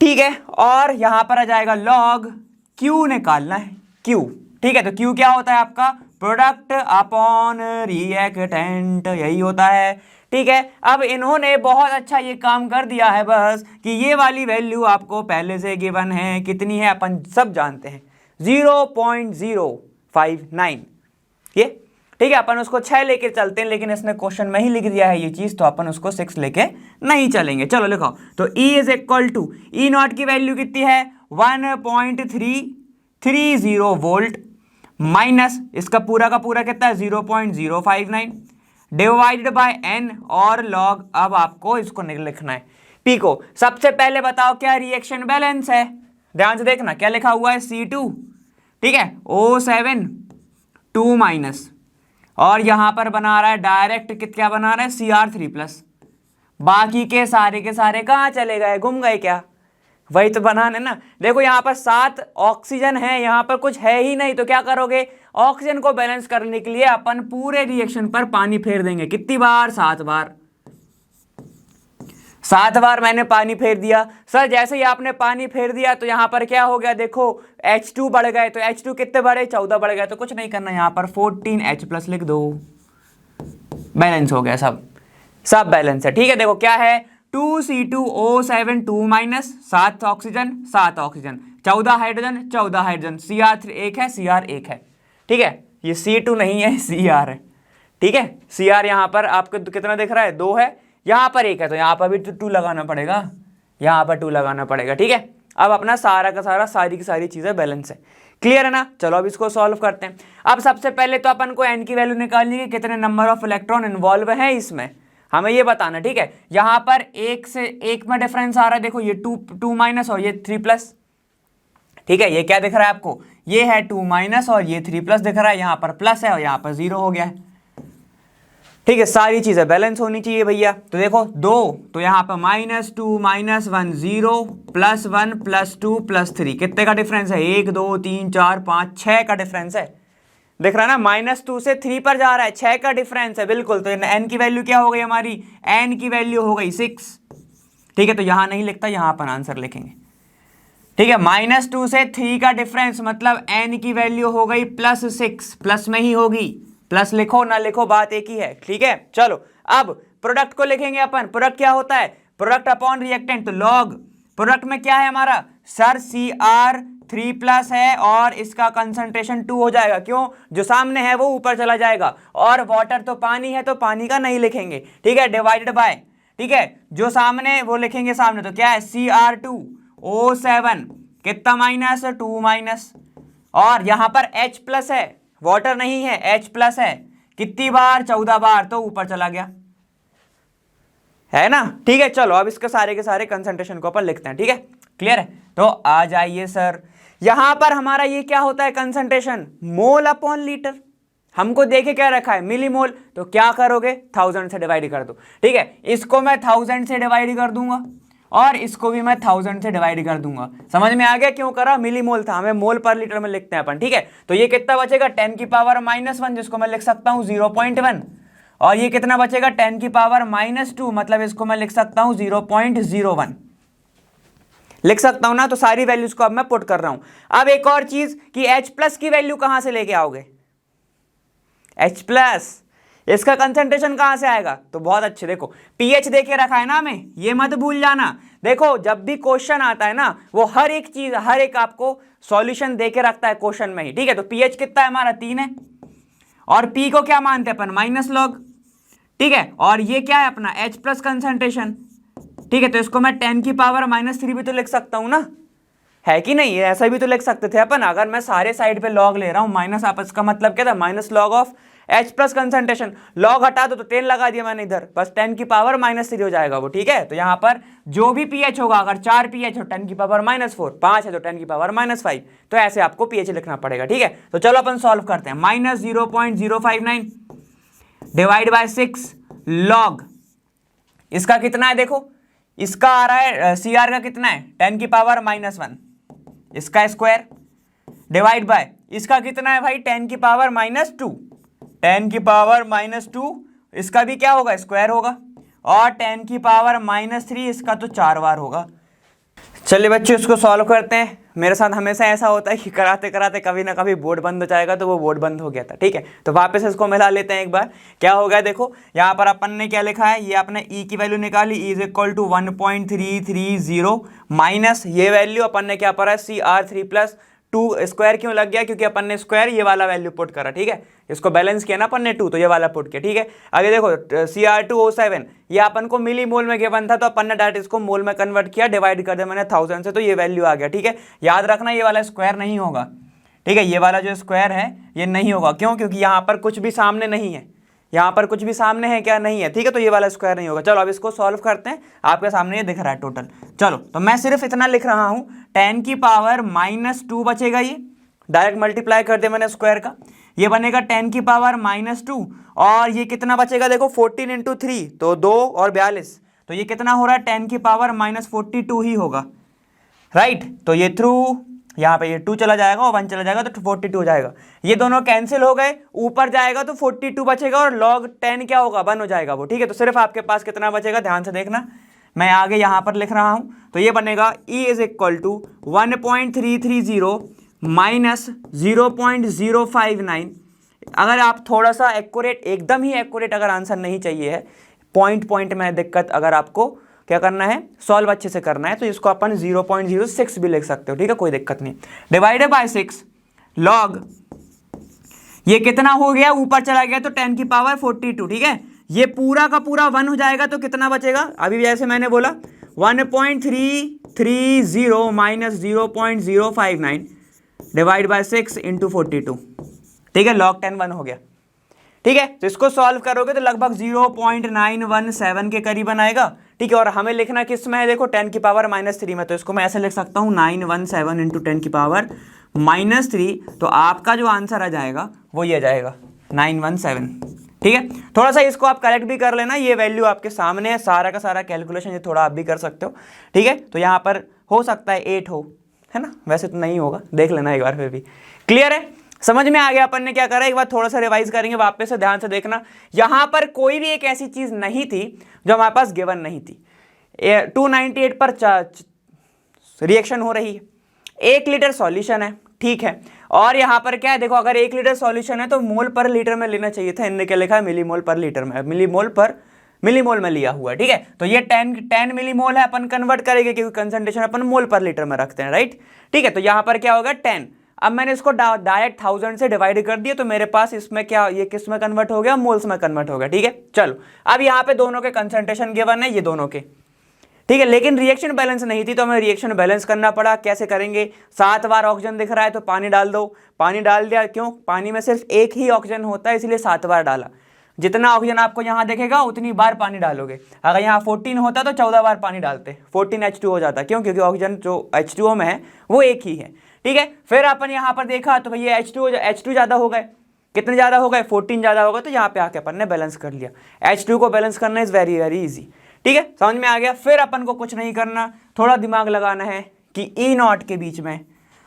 [SPEAKER 1] ठीक है। और यहां पर आ जाएगा log Q निकालना है, Q, ठीक है। तो Q क्या होता है आपका, प्रोडक्ट अपॉन रिएक्टेंट, यही होता है, ठीक है। अब इन्होंने बहुत अच्छा ये काम कर दिया है बस कि ये वाली वैल्यू आपको पहले से गिवन है, कितनी है अपन सब जानते हैं 0.059, ये ठीक है। अपन उसको 6 लेके चलते हैं, लेकिन इसने क्वेश्चन में ही लिख दिया है ये चीज, तो अपन उसको 6 लेके नहीं चलेंगे। चलो लिखो, तो E is equal to E naught की वैल्यू कितनी है 1.330 वोल्ट माइनस इसका पूरा का पूरा कितना है 0.059 डिवाइडेड बाय n और log, अब आपको इसको लिखना है P को। सबसे पहले बताओ क्या रिएक्शन बैलेंस है, ध्यान से देखना क्या लिखा हुआ है C2, ठीक है, O7 2 माइनस, और यहां पर बना रहा है डायरेक्ट क्या बना रहा है Cr3 प्लस, बाकी के सारे कहां चले गए, गुम गए क्या, वही तो बनाना है ना। देखो यहाँ पर 7 ऑक्सीजन है, यहाँ पर कुछ है ही नहीं, तो क्या करोगे, ऑक्सीजन को बैलेंस करने के लिए अपन पूरे रिएक्शन पर पानी फेर देंगे। कितनी बार, 7 बार। 7 बार मैंने पानी फेर दिया। सर जैसे ही आपने पानी फेर दिया तो यहाँ पर क्या हो गया, देखो H2 बढ़ गए, तो H2 कितने बढ़े, 14 बढ़ गए। तो कुछ नहीं करना, यहाँ पर 14H+ लिख दो, बैलेंस हो गया, सब बैलेंस है। ठीक है, देखो क्या है, 2C2O7 2- 7 oxygen 7 oxygen, 14 hydrogen 14 hydrogen, Cr3 एक है, Cr एक है। ठीक है, ये C2 नहीं है, Cr है। ठीक है, Cr यहाँ पर आपको कितना दिख रहा है, 2 है, यहाँ पर 1 है, तो यहाँ पर भी 2 लगाना पड़ेगा, यहाँ पर 2 लगाना पड़ेगा। ठीक है, अब अपना सारा का सारा, सारी की सारी चीज़ें बैलेंस है। क्लियर है ना। चलो अब इसको सॉल्व करते हैं। अब सबसे पहले तो अपन को n की वैल्यू निकालनी है, कितने नंबर ऑफ इलेक्ट्रॉन इन्वॉल्व है इसमें, हमें ये बताना। ठीक है, यहाँ पर 1 से 1 में डिफरेंस आ रहा है, देखो ये 2 और ये 3+। ठीक है, ये क्या दिख रहा है आपको, ये है 2- और ये 3+ दिख रहा है, यहाँ पर प्लस है और यहाँ पर 0 हो गया है। ठीक है, सारी चीजें बैलेंस होनी चाहिए भैया। तो देखो 2, तो यहाँ पर -2 -1 0 +1 +2 +3, कितने का डिफरेंस है, 1 2 3 4 5 6 का डिफरेंस है। दिख रहा है ना, -2 से 3 पर जा रहा है, 6 का डिफरेंस है, बिल्कुल। तो n की वैल्यू क्या हो गई हमारी, n की वैल्यू हो गई 6। ठीक है, तो यहां नहीं लिखता, यहां पर आंसर लिखेंगे। ठीक है, -2 से 3 का डिफरेंस, मतलब n की वैल्यू हो गई +6, प्लस में ही होगी, प्लस लिखो ना लिखो बात एक ही है। ठीक है, चलो अब प्रोडक्ट को लिखेंगे अपन। प्रोडक्ट क्या होता है, प्रोडक्ट अपॉन रिएक्टेंट, तो लॉग प्रोडक्ट में क्या है हमारा, सर Cr3+ है और इसका कंसंट्रेशन 2 हो जाएगा, क्यों, जो सामने है वो ऊपर चला जाएगा, और वाटर तो पानी है, तो पानी का नहीं लिखेंगे। ठीक है, डिवाइडेड बाय, ठीक है, जो सामने वो लिखेंगे सामने, तो क्या है Cr2O7 कितना -2, और यहां पर H+ है, वाटर नहीं है, H+ है, कितनी बार, 14 बार, तो ऊपर चला गया, है ना। ठीक है, चलो अब इसके सारे के सारे कंसंट्रेशन को अपन लिखते हैं। ठीक है, क्लियर है, तो आ जाइए सर, यहां पर हमारा ये क्या होता है, कंसंट्रेशन मोल अपॉन लीटर, हमको देखे क्या रखा है, मिलीमोल, तो क्या करोगे, 1000 से डिवाइड कर दो। ठीक है, इसको मैं 1000 से डिवाइड कर दूंगा और इसको भी मैं 1000 से डिवाइड कर दूंगा। समझ में आ गया क्यों करा, मिलीमोल था, हमें मोल पर लीटर में लिखते हैं अपन। ठीक है, तो ये कितना बचेगा, 10 की पावर -1, जिसको मैं लिख सकता हूं 0.1, और ये कितना बचेगा, 10 की पावर -2, मतलब इसको मैं लिख सकता हूं 0.01, लिख सकता हूं ना। तो सारी वैल्यूज को अब मैं पुट कर रहा हूं। अब एक और चीज कि H+ की वैल्यू कहां से लेके आओगे, H+, इसका कंसंट्रेशन कहां से आएगा, तो बहुत अच्छे, देखो pH देके रखा है ना हमें, ये मत भूल जाना। देखो जब भी क्वेश्चन आता है ना, वो हर एक चीज, हर एक आपको सॉल्यूशन देके रखता है क्वेश्चन में ही। ठीक है, तो pH कितना है हमारा, 3 है, और P को क्या मानते हैं अपन, -log। ठीक है, और ये क्या है अपना H+ कंसंट्रेशन। ठीक है, तो इसको मैं 10 की पावर -3 भी तो लिख सकता हूं ना, है कि नहीं, ऐसा भी तो लिख सकते थे अपन। अगर मैं सारे साइड पे लॉग ले रहा हूं, माइनस आपस का मतलब क्या था, -log of H+ concentration, log हटा दो तो 10 लगा दिया मैंने इधर, बस 10 की पावर -3 हो जाएगा वो। ठीक है, तो यहां पर जो भी pH होगा, अगर 4 pH हो 10 की पावर -4, 5 है तो 10 की पावर -5, तो ऐसे आपको pH लिखना पड़ेगा। ठीक है, तो चलो अपन सॉल्व करते हैं। -0.059 डिवाइड बाय 6 लॉग, इसका कितना है, देखो इसका आ रहा है, Cr का कितना है, 10 की पावर -1, इसका स्क्वायर, डिवाइड बाय इसका कितना है भाई, 10 की पावर -2, 10 की पावर -2, इसका भी क्या होगा, स्क्वायर होगा, और 10 की पावर -3, इसका तो 4 बार होगा। चलिए बच्चों इसको सॉल्व करते हैं। मेरे साथ हमेशा ऐसा होता है कि कराते कराते कभी ना कभी बोर्ड बंद हो जाएगा, तो वो बोर्ड बंद हो गया था। ठीक है, तो वापस इसको मिला लेते हैं एक बार। क्या हो गया, देखो यहाँ पर अपन ने क्या लिखा है, ये आपने E की वैल्यू निकाली, E = 1.330 माइनस ये वैल्यू अपन ने क्या पढ़ा है, Cr3+, 2 स्क्वायर क्यों लग गया, क्योंकि अपन ने स्क्वायर ये वाला वैल्यू पुट करा। ठीक है, इसको बैलेंस किया ना अपन ने 2, तो ये वाला पुट किया। ठीक है, आगे देखो Cr2O7, ये अपन को मिली मोल में गिवन था, तो अपन ने डायरेक्ट इसको मोल में कन्वर्ट किया, डिवाइड कर दिया मैंने 1000 से, तो ये वैल्यू आ गया। ठीक है, याद रखना ये वाला स्क्वायर नहीं होगा। ठीक है, ये वाला जो स्क्वायर है ये नहीं होगा, क्यों, क्योंकि यहाँ पर कुछ भी सामने नहीं है, यहाँ पर कुछ भी सामने है क्या, नहीं है। ठीक है, तो ये वाला स्क्वायर नहीं होगा। चलो अब इसको सॉल्व करते हैं, आपके सामने ये दिख रहा है टोटल। चलो तो मैं सिर्फ इतना लिख रहा हूँ, 10 की पावर -2 बचेगा, ये डायरेक्ट मल्टीप्लाई कर दिया मैंने स्क्वायर का, ये बनेगा 10 की पावर -2, और ये कितना बचेगा, देखो 14 × 3 तो 2 और 42, तो ये कितना हो रहा है, 10 की पावर -42 ही होगा। राइट। तो ये थ्रू यहाँ पे ये 2 चला जाएगा और 1 चला जाएगा तो 42 हो जाएगा। ये दोनों कैंसिल हो गए, ऊपर जाएगा तो 42 बचेगा और log 10 क्या होगा, 1 हो जाएगा वो, ठीक है। तो सिर्फ आपके पास कितना बचेगा, ध्यान से देखना, मैं आगे यहाँ पर लिख रहा हूँ। तो ये बनेगा E is equal to 1.330 minus 0.059। अगर आप थोड़ा सा एक्यूरेट, एकदम ही एक्यूरेट अगर आंसर नहीं चाहिए है, पॉइंट में दिक्कत, अगर आपको क्या करना है, सॉल्व अच्छे से करना है, तो इसको अपन 0.06 भी लिख सकते हो, ठीक है, कोई दिक्कत नहीं। डिवाइडेड बाय 6 लॉग, ये कितना हो गया, ऊपर चला गया तो 10 की पावर 42, ठीक है। ये पूरा का पूरा 1 हो जाएगा तो कितना बचेगा, अभी जैसे मैंने बोला 1.330 माइनस 0.059 डिवाइड बाय 6 इंटू 42, ठीक है, log 10 1 हो गया, ठीक है। तो इसको सॉल्व करोगे तो लगभग 0.917 के करीबन आएगा, ठीक है। और हमें लिखना किस में है, देखो 10 की पावर -3 में, तो इसको मैं ऐसे लिख सकता हूँ 917 इंटू 10 की पावर -3, तो आपका जो आंसर आ जाएगा वो ये जाएगा 917, ठीक है। थोड़ा सा इसको आप करेक्ट भी कर लेना, ये वैल्यू आपके सामने है, सारा का सारा कैलकुलेशन ये थोड़ा आप भी कर सकते हो, ठीक है। तो यहाँ पर हो सकता है 8 हो, है ना, वैसे तो नहीं होगा, देख लेना एक बार फिर भी। क्लियर है, समझ में आ गया अपन ने क्या करा, एक बार थोड़ा सा रिवाइज करेंगे वापस से, ध्यान से देखना। यहाँ पर कोई भी एक ऐसी चीज नहीं थी जो हमारे पास गिवन नहीं थी। 298 पर रिएक्शन हो रही है, 1 लीटर सॉल्यूशन है, ठीक है। और यहाँ पर क्या है, देखो अगर 1 लीटर सॉल्यूशन है तो मोल पर लीटर में लेना चाहिए था, इनने क्या लिखा है, मिलीमोल पर लीटर में, मिलीमोल में लिया हुआ है, ठीक है। तो ये 10 मिलीमोल है, अपन कन्वर्ट करेंगे क्योंकि कंसंट्रेशन अपन मोल पर लीटर में रखते हैं, राइट, ठीक है। तो यहाँ पर क्या होगा 10, अब मैंने इसको डायरेक्ट 1000 से डिवाइड कर दिया, तो मेरे पास इसमें क्या, ये किस में कन्वर्ट हो गया, मोल्स में कन्वर्ट हो गया, ठीक है। चलो अब यहाँ पे दोनों के कंसंट्रेशन गिवन है, ये दोनों के, ठीक है, लेकिन रिएक्शन बैलेंस नहीं थी तो हमें रिएक्शन बैलेंस करना पड़ा। कैसे करेंगे, 7 बार ऑक्सीजन दिख रहा है तो पानी डाल दो, पानी डाल दिया, क्यों, पानी में सिर्फ एक ही ऑक्सीजन होता है इसलिए 7 बार डाला। जितना ऑक्सीजन आपको यहाँ दिखेगा उतनी बार पानी डालोगे, अगर यहाँ 14 होता तो 14 बार पानी डालते, 14 H2 हो जाता, क्यों, क्योंकि ऑक्सीजन जो H2O में है वो एक ही है, ठीक है। फिर अपन यहाँ पर देखा तो भैया H2 ज़्यादा हो गए, कितने ज़्यादा हो गए, 14 ज़्यादा हो गए, तो यहाँ पे आके अपन ने बैलेंस कर लिया। H2 को बैलेंस करना इज़ वेरी वेरी इजी, ठीक है, समझ में आ गया। फिर अपन को कुछ नहीं करना, थोड़ा दिमाग लगाना है कि E0 के बीच में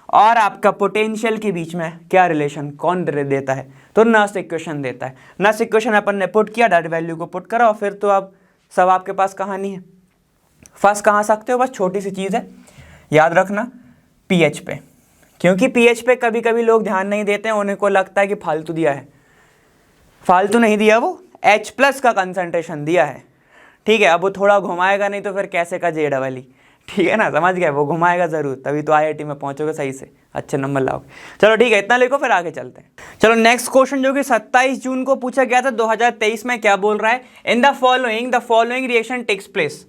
[SPEAKER 1] और आपका पोटेंशियल के बीच में क्या रिलेशन, कौन देता है, तो नर्स इक्वेशन देता है। नर्स इक्वेशन अपन ने पुट किया, डायरेक्ट वैल्यू को पुट करा और फिर तो अब सब आपके पास कहानी है। फंस कहाँ सकते हो, बस छोटी सी चीज़ है, याद रखना pH पे, क्योंकि pH पे कभी कभी लोग ध्यान नहीं देते हैं, उन्हें को लगता है कि फालतू दिया है, फालतू नहीं दिया, वो H+ का कंसंट्रेशन दिया है, ठीक है। अब वो थोड़ा घुमाएगा, नहीं तो फिर कैसे का JEE, ठीक है ना, समझ गए, वो घुमाएगा जरूर, तभी तो IIT में पहुंचोगे सही से, अच्छे नंबर लाओगे। चलो ठीक है, इतना लिखो, फिर आगे चलते हैं। चलो नेक्स्ट क्वेश्चन जो कि 27 जून को पूछा गया था 2023 में, क्या बोल रहा है, in the following reaction takes place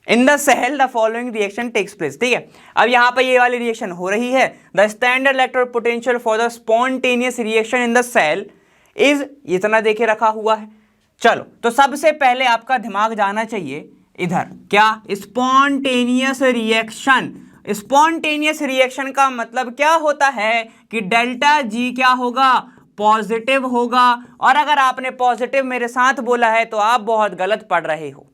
[SPEAKER 1] in the cell, the following reaction takes place, ठीक है। अब यहाँ पर ये वाली रिएक्शन हो रही है, the standard electrode potential for the spontaneous reaction in the cell is, इतना देखे रखा हुआ है। चलो तो सबसे पहले आपका दिमाग जाना चाहिए इधर, क्या, स्पॉन्टेनियस रिएक्शन। स्पॉन्टेनियस रिएक्शन का मतलब क्या होता है कि डेल्टा G क्या होगा, पॉजिटिव होगा। और अगर आपने पॉजिटिव मेरे साथ बोला है तो आप बहुत गलत पढ़ रहे हो,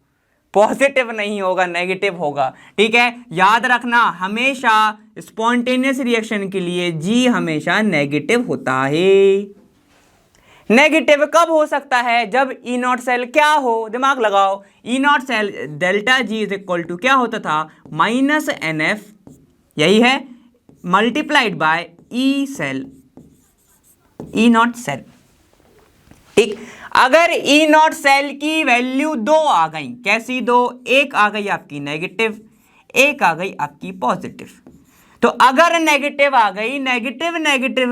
[SPEAKER 1] पॉजिटिव नहीं होगा, नेगेटिव होगा, ठीक है, याद रखना। हमेशा स्पॉन्टेनियस रिएक्शन के लिए G हमेशा नेगेटिव होता है। नेगेटिव कब हो सकता है, जब E0 सेल क्या हो, दिमाग लगाओ, E0 cell delta G is equal to क्या होता था, -NF, यही है, multiplied by E cell, E0 cell, ठीक। अगर E0 सेल की वैल्यू 2 आ गई, कैसी 2, एक आ गई आपकी नेगेटिव, एक आ गई आपकी पॉजिटिव। तो अगर नेगेटिव आ गई, नेगेटिव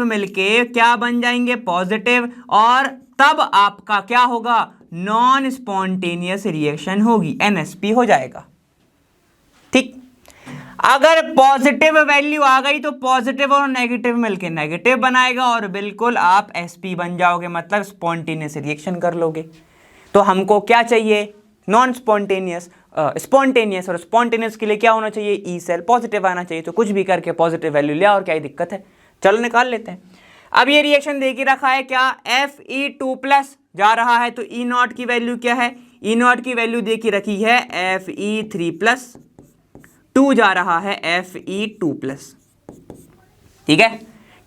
[SPEAKER 1] मिलके क्या बन जाएंगे, पॉजिटिव, और तब आपका क्या होगा, नॉन स्पॉन्टेनियस रिएक्शन होगी, NSP हो जाएगा, ठीक। अगर पॉजिटिव वैल्यू आ गई तो पॉजिटिव और नेगेटिव मिलके नेगेटिव बनाएगा और बिल्कुल आप SP बन जाओगे, मतलब स्पॉन्टेनियस रिएक्शन कर लोगे। तो हमको क्या चाहिए, नॉन स्पॉन्टेनियस, स्पॉन्टेनियस, और स्पॉन्टेनियस के लिए क्या होना चाहिए, E सेल पॉजिटिव आना चाहिए। तो कुछ भी करके पॉजिटिव वैल्यू लिया, और क्या ही दिक्कत है, चलो निकाल लेते हैं। अब ये रिएक्शन दे के रखा है क्या, Fe2+ जा रहा है, तो E0 की वैल्यू क्या है, E0 की वैल्यू दे के रखी है Fe3+, 2 जा रहा है Fe2+। ठीक है,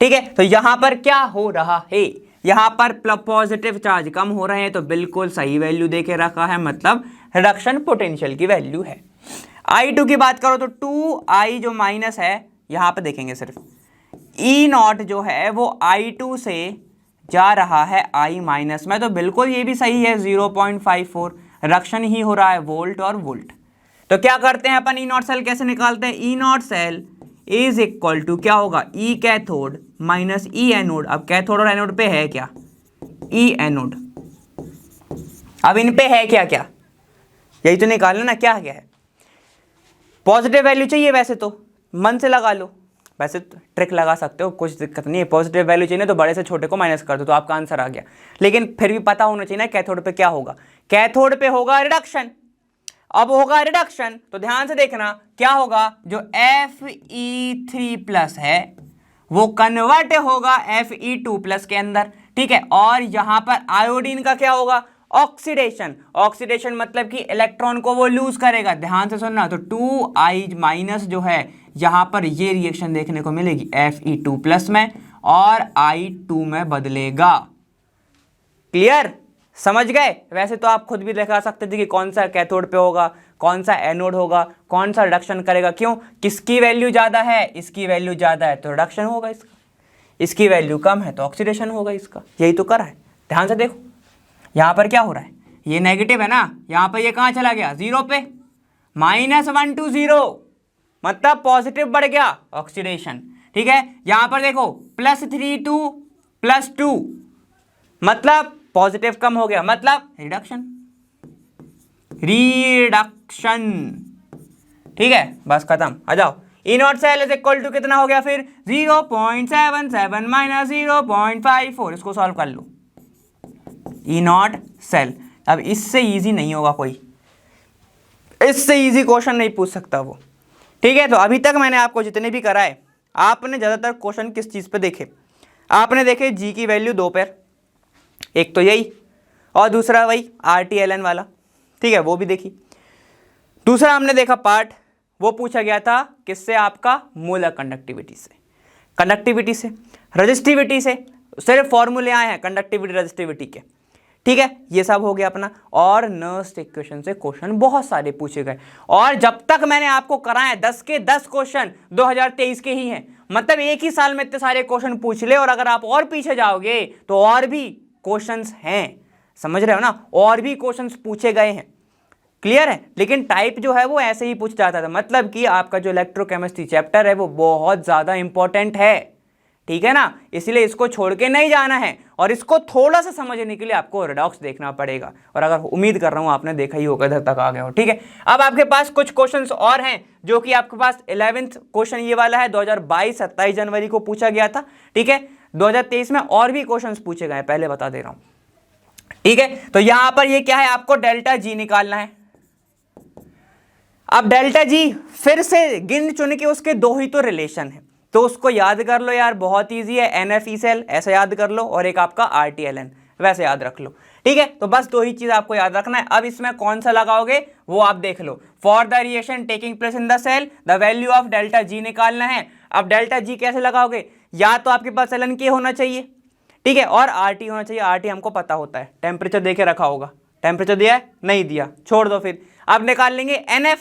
[SPEAKER 1] ठीक है। तो यहां पर क्या हो रहा है, यहां पर पॉजिटिव चार्ज कम हो रहे हैं, तो बिल्कुल सही वैल्यू देके रखा है, मतलब रिडक्शन पोटेंशियल की वैल्यू है। I2 की बात करो तो 2I जो माइनस है, यहां पर देखेंगे सिर्फ E0 जो है वो I2 से जा रहा है I माइनस में, तो बिल्कुल ये भी सही है, 0.54 रिडक्शन ही हो रहा है वोल्ट और वोल्ट। तो क्या करते हैं अपन, E0 सेल कैसे निकालते हैं, E0 cell is equal to क्या होगा, E cathode minus E anode. अब कैथोड और एनोड पे है क्या, E एनोड। अब इन पे है क्या, क्या यही तो निकालना ना, क्या है, पॉजिटिव वैल्यू चाहिए, वैसे तो मन से लगा लो, वैसे तो ट्रिक लगा सकते हो, कुछ दिक्कत नहीं है। पॉजिटिव वैल्यू चाहिए तो बड़े से छोटे को माइनस कर दो, तो आपका आंसर आ गया। लेकिन फिर भी पता होना चाहिए ना कैथोड पे क्या होगा, कैथोड पे होगा रिडक्शन। अब होगा रिडक्शन तो ध्यान से देखना क्या होगा, जो Fe3+ है वो कन्वर्ट होगा Fe2+ के अंदर। ठीक है, और यहां पर आयोडीन का क्या होगा, ऑक्सीडेशन। ऑक्सीडेशन मतलब कि इलेक्ट्रॉन को वो लूज करेगा, ध्यान से सुनना। तो 2I- जो है यहां पर ये रिएक्शन देखने को मिलेगी Fe2+ में और I2 में बदलेगा। क्लियर, समझ गए। वैसे तो आप खुद भी दिखा सकते थे कि कौन सा कैथोड पे होगा, कौन सा एनोड होगा, कौन सा रिडक्शन करेगा, क्यों, किसकी वैल्यू ज्यादा है, इसकी वैल्यू ज्यादा है तो रिडक्शन होगा इसका, इसकी वैल्यू कम है तो ऑक्सीडेशन होगा इसका। यही तो करा है, ध्यान से देखो। यहां पर क्या हो रहा है, ये नेगेटिव है ना, यहां पर ये कहां चला गया, 0 पे, -1 to 0 मतलब पॉजिटिव बढ़ गया, ऑक्सीडेशन। ठीक है, यहां पर देखो +3 to +2 मतलब पॉजिटिव कम हो गया, मतलब रिडक्शन, रिडक्शन। ठीक है, बस खत्म, आ जाओ। E0 cell is equal to कितना हो गया फिर, 0.77 माइनस 0.54, इसको सॉल्व कर लो। E0 सेल, अब इससे इजी नहीं होगा कोई, इससे इजी क्वेश्चन नहीं पूछ सकता वो। ठीक है, तो अभी तक मैंने आपको जितने भी कराए, आपने ज्यादातर क्वेश्चन किस चीज पे देखे, आपने देखे जी की वैल्यू 2 पेर, एक तो यही और दूसरा वही RTLN वाला। ठीक है, वो भी देखी। दूसरा हमने देखा पार्ट, वो पूछा गया था किससे, आपका मोलर कंडक्टिविटी से, कंडक्टिविटी से, रजिस्टिविटी से, सिर्फ फॉर्मूले आए हैं कंडक्टिविटी रजिस्टिविटी के। ठीक है, ये सब हो गया अपना। और नर्स्ट इक्वेशन से क्वेश्चन बहुत सारे पूछे गए, और जब तक मैंने आपको कराए 10 के 10 क्वेश्चन 2023 के ही हैं, मतलब एक ही साल में इतने सारे क्वेश्चन पूछ ले। और अगर आप और पीछे जाओगे तो और भी क्वेश्चंस हैं, समझ रहे हो ना, और भी क्वेश्चंस पूछे गए हैं। क्लियर है, लेकिन टाइप जो है वो ऐसे ही पूछ जाता था, मतलब कि आपका जो इलेक्ट्रोकेमिस्ट्री चैप्टर है वो बहुत ज्यादा इंपॉर्टेंट है। ठीक है ना, इसलिए इसको छोड़ के नहीं जाना है, और इसको थोड़ा सा समझने के लिए आपको रिडॉक्स देखना पड़ेगा। और अगर उम्मीद कर रहा हूं आपने देखा ही होगा, इधर तक आ गए हो। ठीक है, अब आपके पास कुछ क्वेश्चंस और हैं, जो कि आपके पास 11th क्वेश्चन ये वाला है, 2022 27 जनवरी को पूछा गया था। ठीक है, 2023 में और भी क्वेश्चंस पूछे गए, पहले बता दे रहा हूं। ठीक है, तो यहां पर ये क्या है, आपको डेल्टा जी निकालना है। अब डेल्टा जी फिर से गिन चुन के उसके 2 ही तो रिलेशन है, तो उसको याद कर लो यार, बहुत इजी है। NFE सेल ऐसे याद कर लो, और एक आपका RTLN वैसे याद रख लो। ठीक है, तो बस 2 ही चीज आपको याद रखना है। अब इसमें कौन सा लगाओगे वो आप देख लो। For the reaction taking place in the cell the value of delta G निकालना है। अब डेल्टा जी कैसे लगाओगे, या तो आपके पास ln k होना चाहिए, ठीक है, और RT होना चाहिए। RT हमको पता होता है, टेम्परेचर देके रखा होगा, टेम्परेचर दिया है, नहीं दिया, छोड़ दो। फिर अब निकाल लेंगे NF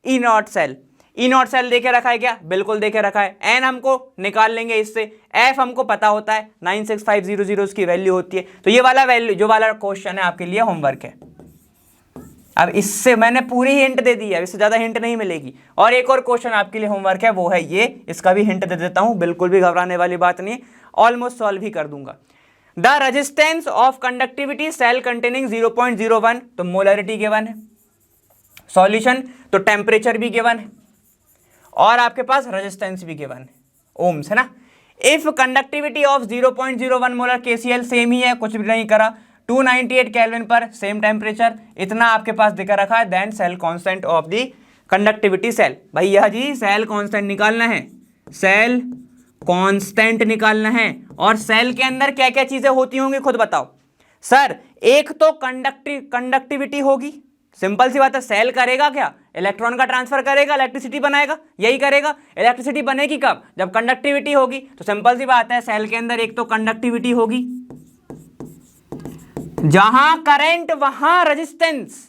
[SPEAKER 1] E0 cell, E0 cell देके रखा है क्या, बिल्कुल देके रखा है। N हमको निकाल लेंगे इससे, F हमको पता होता है 96500 उसकी वैल्यू होती है। तो ये वाला वैल्यू, जो वाला क्वेश्चन है आपके लिए होमवर्क है। अब इससे मैंने पूरी हिंट दे दी है, इससे ज्यादा हिंट नहीं मिलेगी। और एक और क्वेश्चन आपके लिए होमवर्क है, वो है ये, इसका भी हिंट दे देता हूं, बिल्कुल भी घबराने वाली बात नहीं, ऑलमोस्ट सॉल्व ही कर दूंगा। The resistance of conductivity cell containing 0.01, तो मोलरिटी गिवन है, सॉल्यूशन तो टेम्परेचर भी गिवन है, और आपके पास रेजिस्टेंस भी गिवन है, ओम्स है ना। If conductivity of 0.01 molar KCl same ही है, कुछ भी नहीं करा, 298 केल्विन पर सेम टेम्परेचर, इतना आपके पास दिखा रखा है, then cell constant of the conductivity cell. भैया जी सेल कांस्टेंट निकालना है, सेल कांस्टेंट निकालना है। और सेल के अंदर क्या क्या चीजें होती होंगी खुद बताओ सर। एक तो कंडक्टिविटी होगी, सिंपल सी बात है, सेल करेगा क्या, इलेक्ट्रॉन का ट्रांसफर करेगा, इलेक्ट्रिसिटी बनाएगा, यही करेगा। इलेक्ट्रिसिटी बनेगी कब, जब कंडक्टिविटी होगी। तो सिंपल सी बात है, सेल के अंदर एक तो कंडक्टिविटी होगी, जहां करंट वहां रेजिस्टेंस,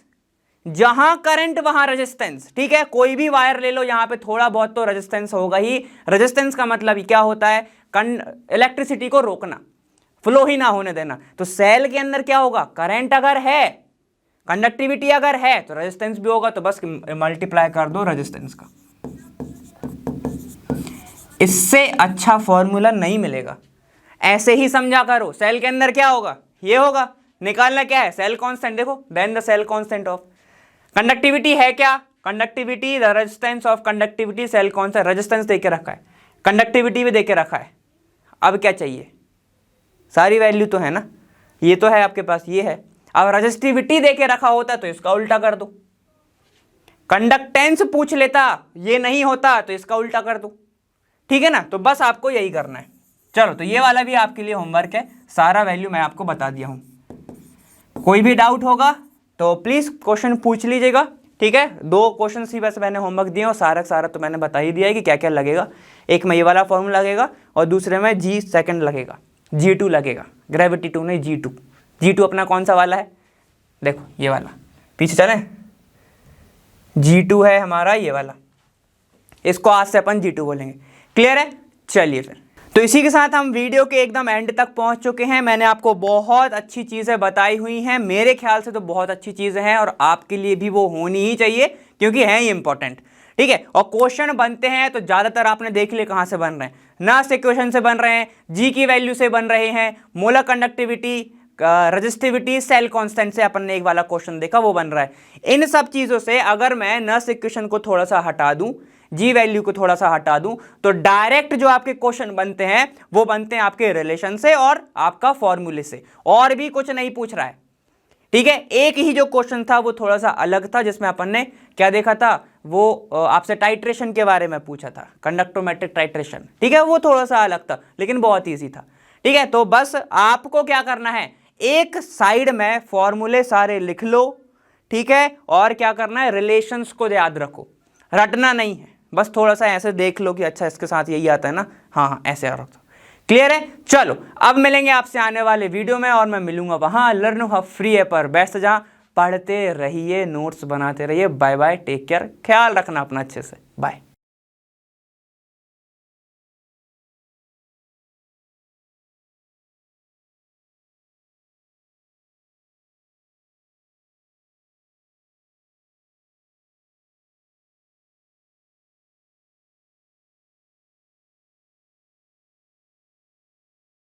[SPEAKER 1] जहां करंट वहां रेजिस्टेंस, ठीक है। कोई भी वायर ले लो, यहां पे थोड़ा बहुत तो रेजिस्टेंस होगा ही। रेजिस्टेंस का मतलब क्या होता है, इलेक्ट्रिसिटी को रोकना, फ्लो ही ना होने देना। तो सेल के अंदर क्या होगा, करंट अगर है, कंडक्टिविटी अगर है, तो रेजिस्टेंस भी होगा। तो बस मल्टीप्लाई कर दो रेजिस्टेंस का, इससे अच्छा फॉर्मूला नहीं मिलेगा। ऐसे ही समझा करो, सेल के अंदर क्या होगा, ये होगा। निकालना क्या है, सेल कांस्टेंट। देखो, then the cell constant of conductivity है क्या, conductivity, the resistance of conductivity, cell constant. Resistance देके रखा है, कंडक्टिविटी भी देके रखा है। अब क्या चाहिए, सारी वैल्यू तो है ना, ये तो है आपके पास, ये है। अब रेजिस्टिविटी देके रखा होता तो इसका उल्टा कर दो, कंडक्टेंस पूछ लेता, ये नहीं होता तो इसका उल्टा कर दो, ठीक है ना। तो बस आपको यही करना है। चलो, तो ये वाला भी आपके लिए होमवर्क है, सारा वैल्यू मैं आपको बता दिया हूं। कोई भी डाउट होगा तो प्लीज क्वेश्चन पूछ लीजिएगा, ठीक है। 2 क्वेश्चन ही वैसे मैंने होमवर्क दिए और सारा तो मैंने बता ही दिया है कि क्या क्या लगेगा। एक में ये वाला फॉर्मूला लगेगा और दूसरे में जी सेकंड लगेगा, G2 लगेगा, ग्रेविटी 2 नहीं, G2 अपना कौन सा वाला है, देखो ये वाला, पीछे चले, G2 है हमारा ये वाला, इसको आज से अपन G2 बोलेंगे। क्लियर है, चलिए फिर। तो इसी के साथ हम वीडियो के एकदम एंड तक पहुंच चुके हैं। मैंने आपको बहुत अच्छी चीज़ें बताई हुई हैं, मेरे ख्याल से तो बहुत अच्छी चीज़ें हैं और आपके लिए भी वो होनी ही चाहिए, क्योंकि हैं ही इंपॉर्टेंट, ठीक है। और क्वेश्चन बनते हैं तो ज़्यादातर आपने देख लिया कहाँ से बन रहे हैं, नॉइस इक्वेशन से बन रहे हैं, जी की वैल्यू से बन रहे हैं, molar conductivity, resistivity, cell constant से अपन ने एक वाला क्वेश्चन देखा, वो बन रहा है। इन सब चीज़ों से अगर मैं नॉइस इक्वेशन को थोड़ा सा हटा दूं, जी वैल्यू को थोड़ा सा हटा दूं, तो डायरेक्ट जो आपके क्वेश्चन बनते हैं वो बनते हैं आपके रिलेशन से और आपका फॉर्मूले से, और भी कुछ नहीं पूछ रहा है, ठीक है। एक ही जो क्वेश्चन था वो थोड़ा सा अलग था, जिसमें अपन ने क्या देखा था, वो आपसे टाइट्रेशन के बारे में पूछा था, कंडक्टोमेट्रिक टाइट्रेशन, ठीक है। वो थोड़ा सा अलग था लेकिन बहुत ईजी था, ठीक है। तो बस आपको क्या करना है, एक साइड में फॉर्मूले सारे लिख लो, ठीक है, और क्या करना है, रिलेशंस को याद रखो, रटना नहीं है, बस थोड़ा सा ऐसे देख लो कि अच्छा इसके साथ यही आता है ना, हाँ ऐसे रखो। क्लियर है, चलो अब मिलेंगे आपसे आने वाले वीडियो में, और मैं मिलूंगा वहां लर्न हब फ्री है पर बेस्ट, जहाँ पढ़ते रहिए, नोट्स बनाते रहिए। बाय बाय, टेक केयर, ख्याल रखना अपना अच्छे से, बाय।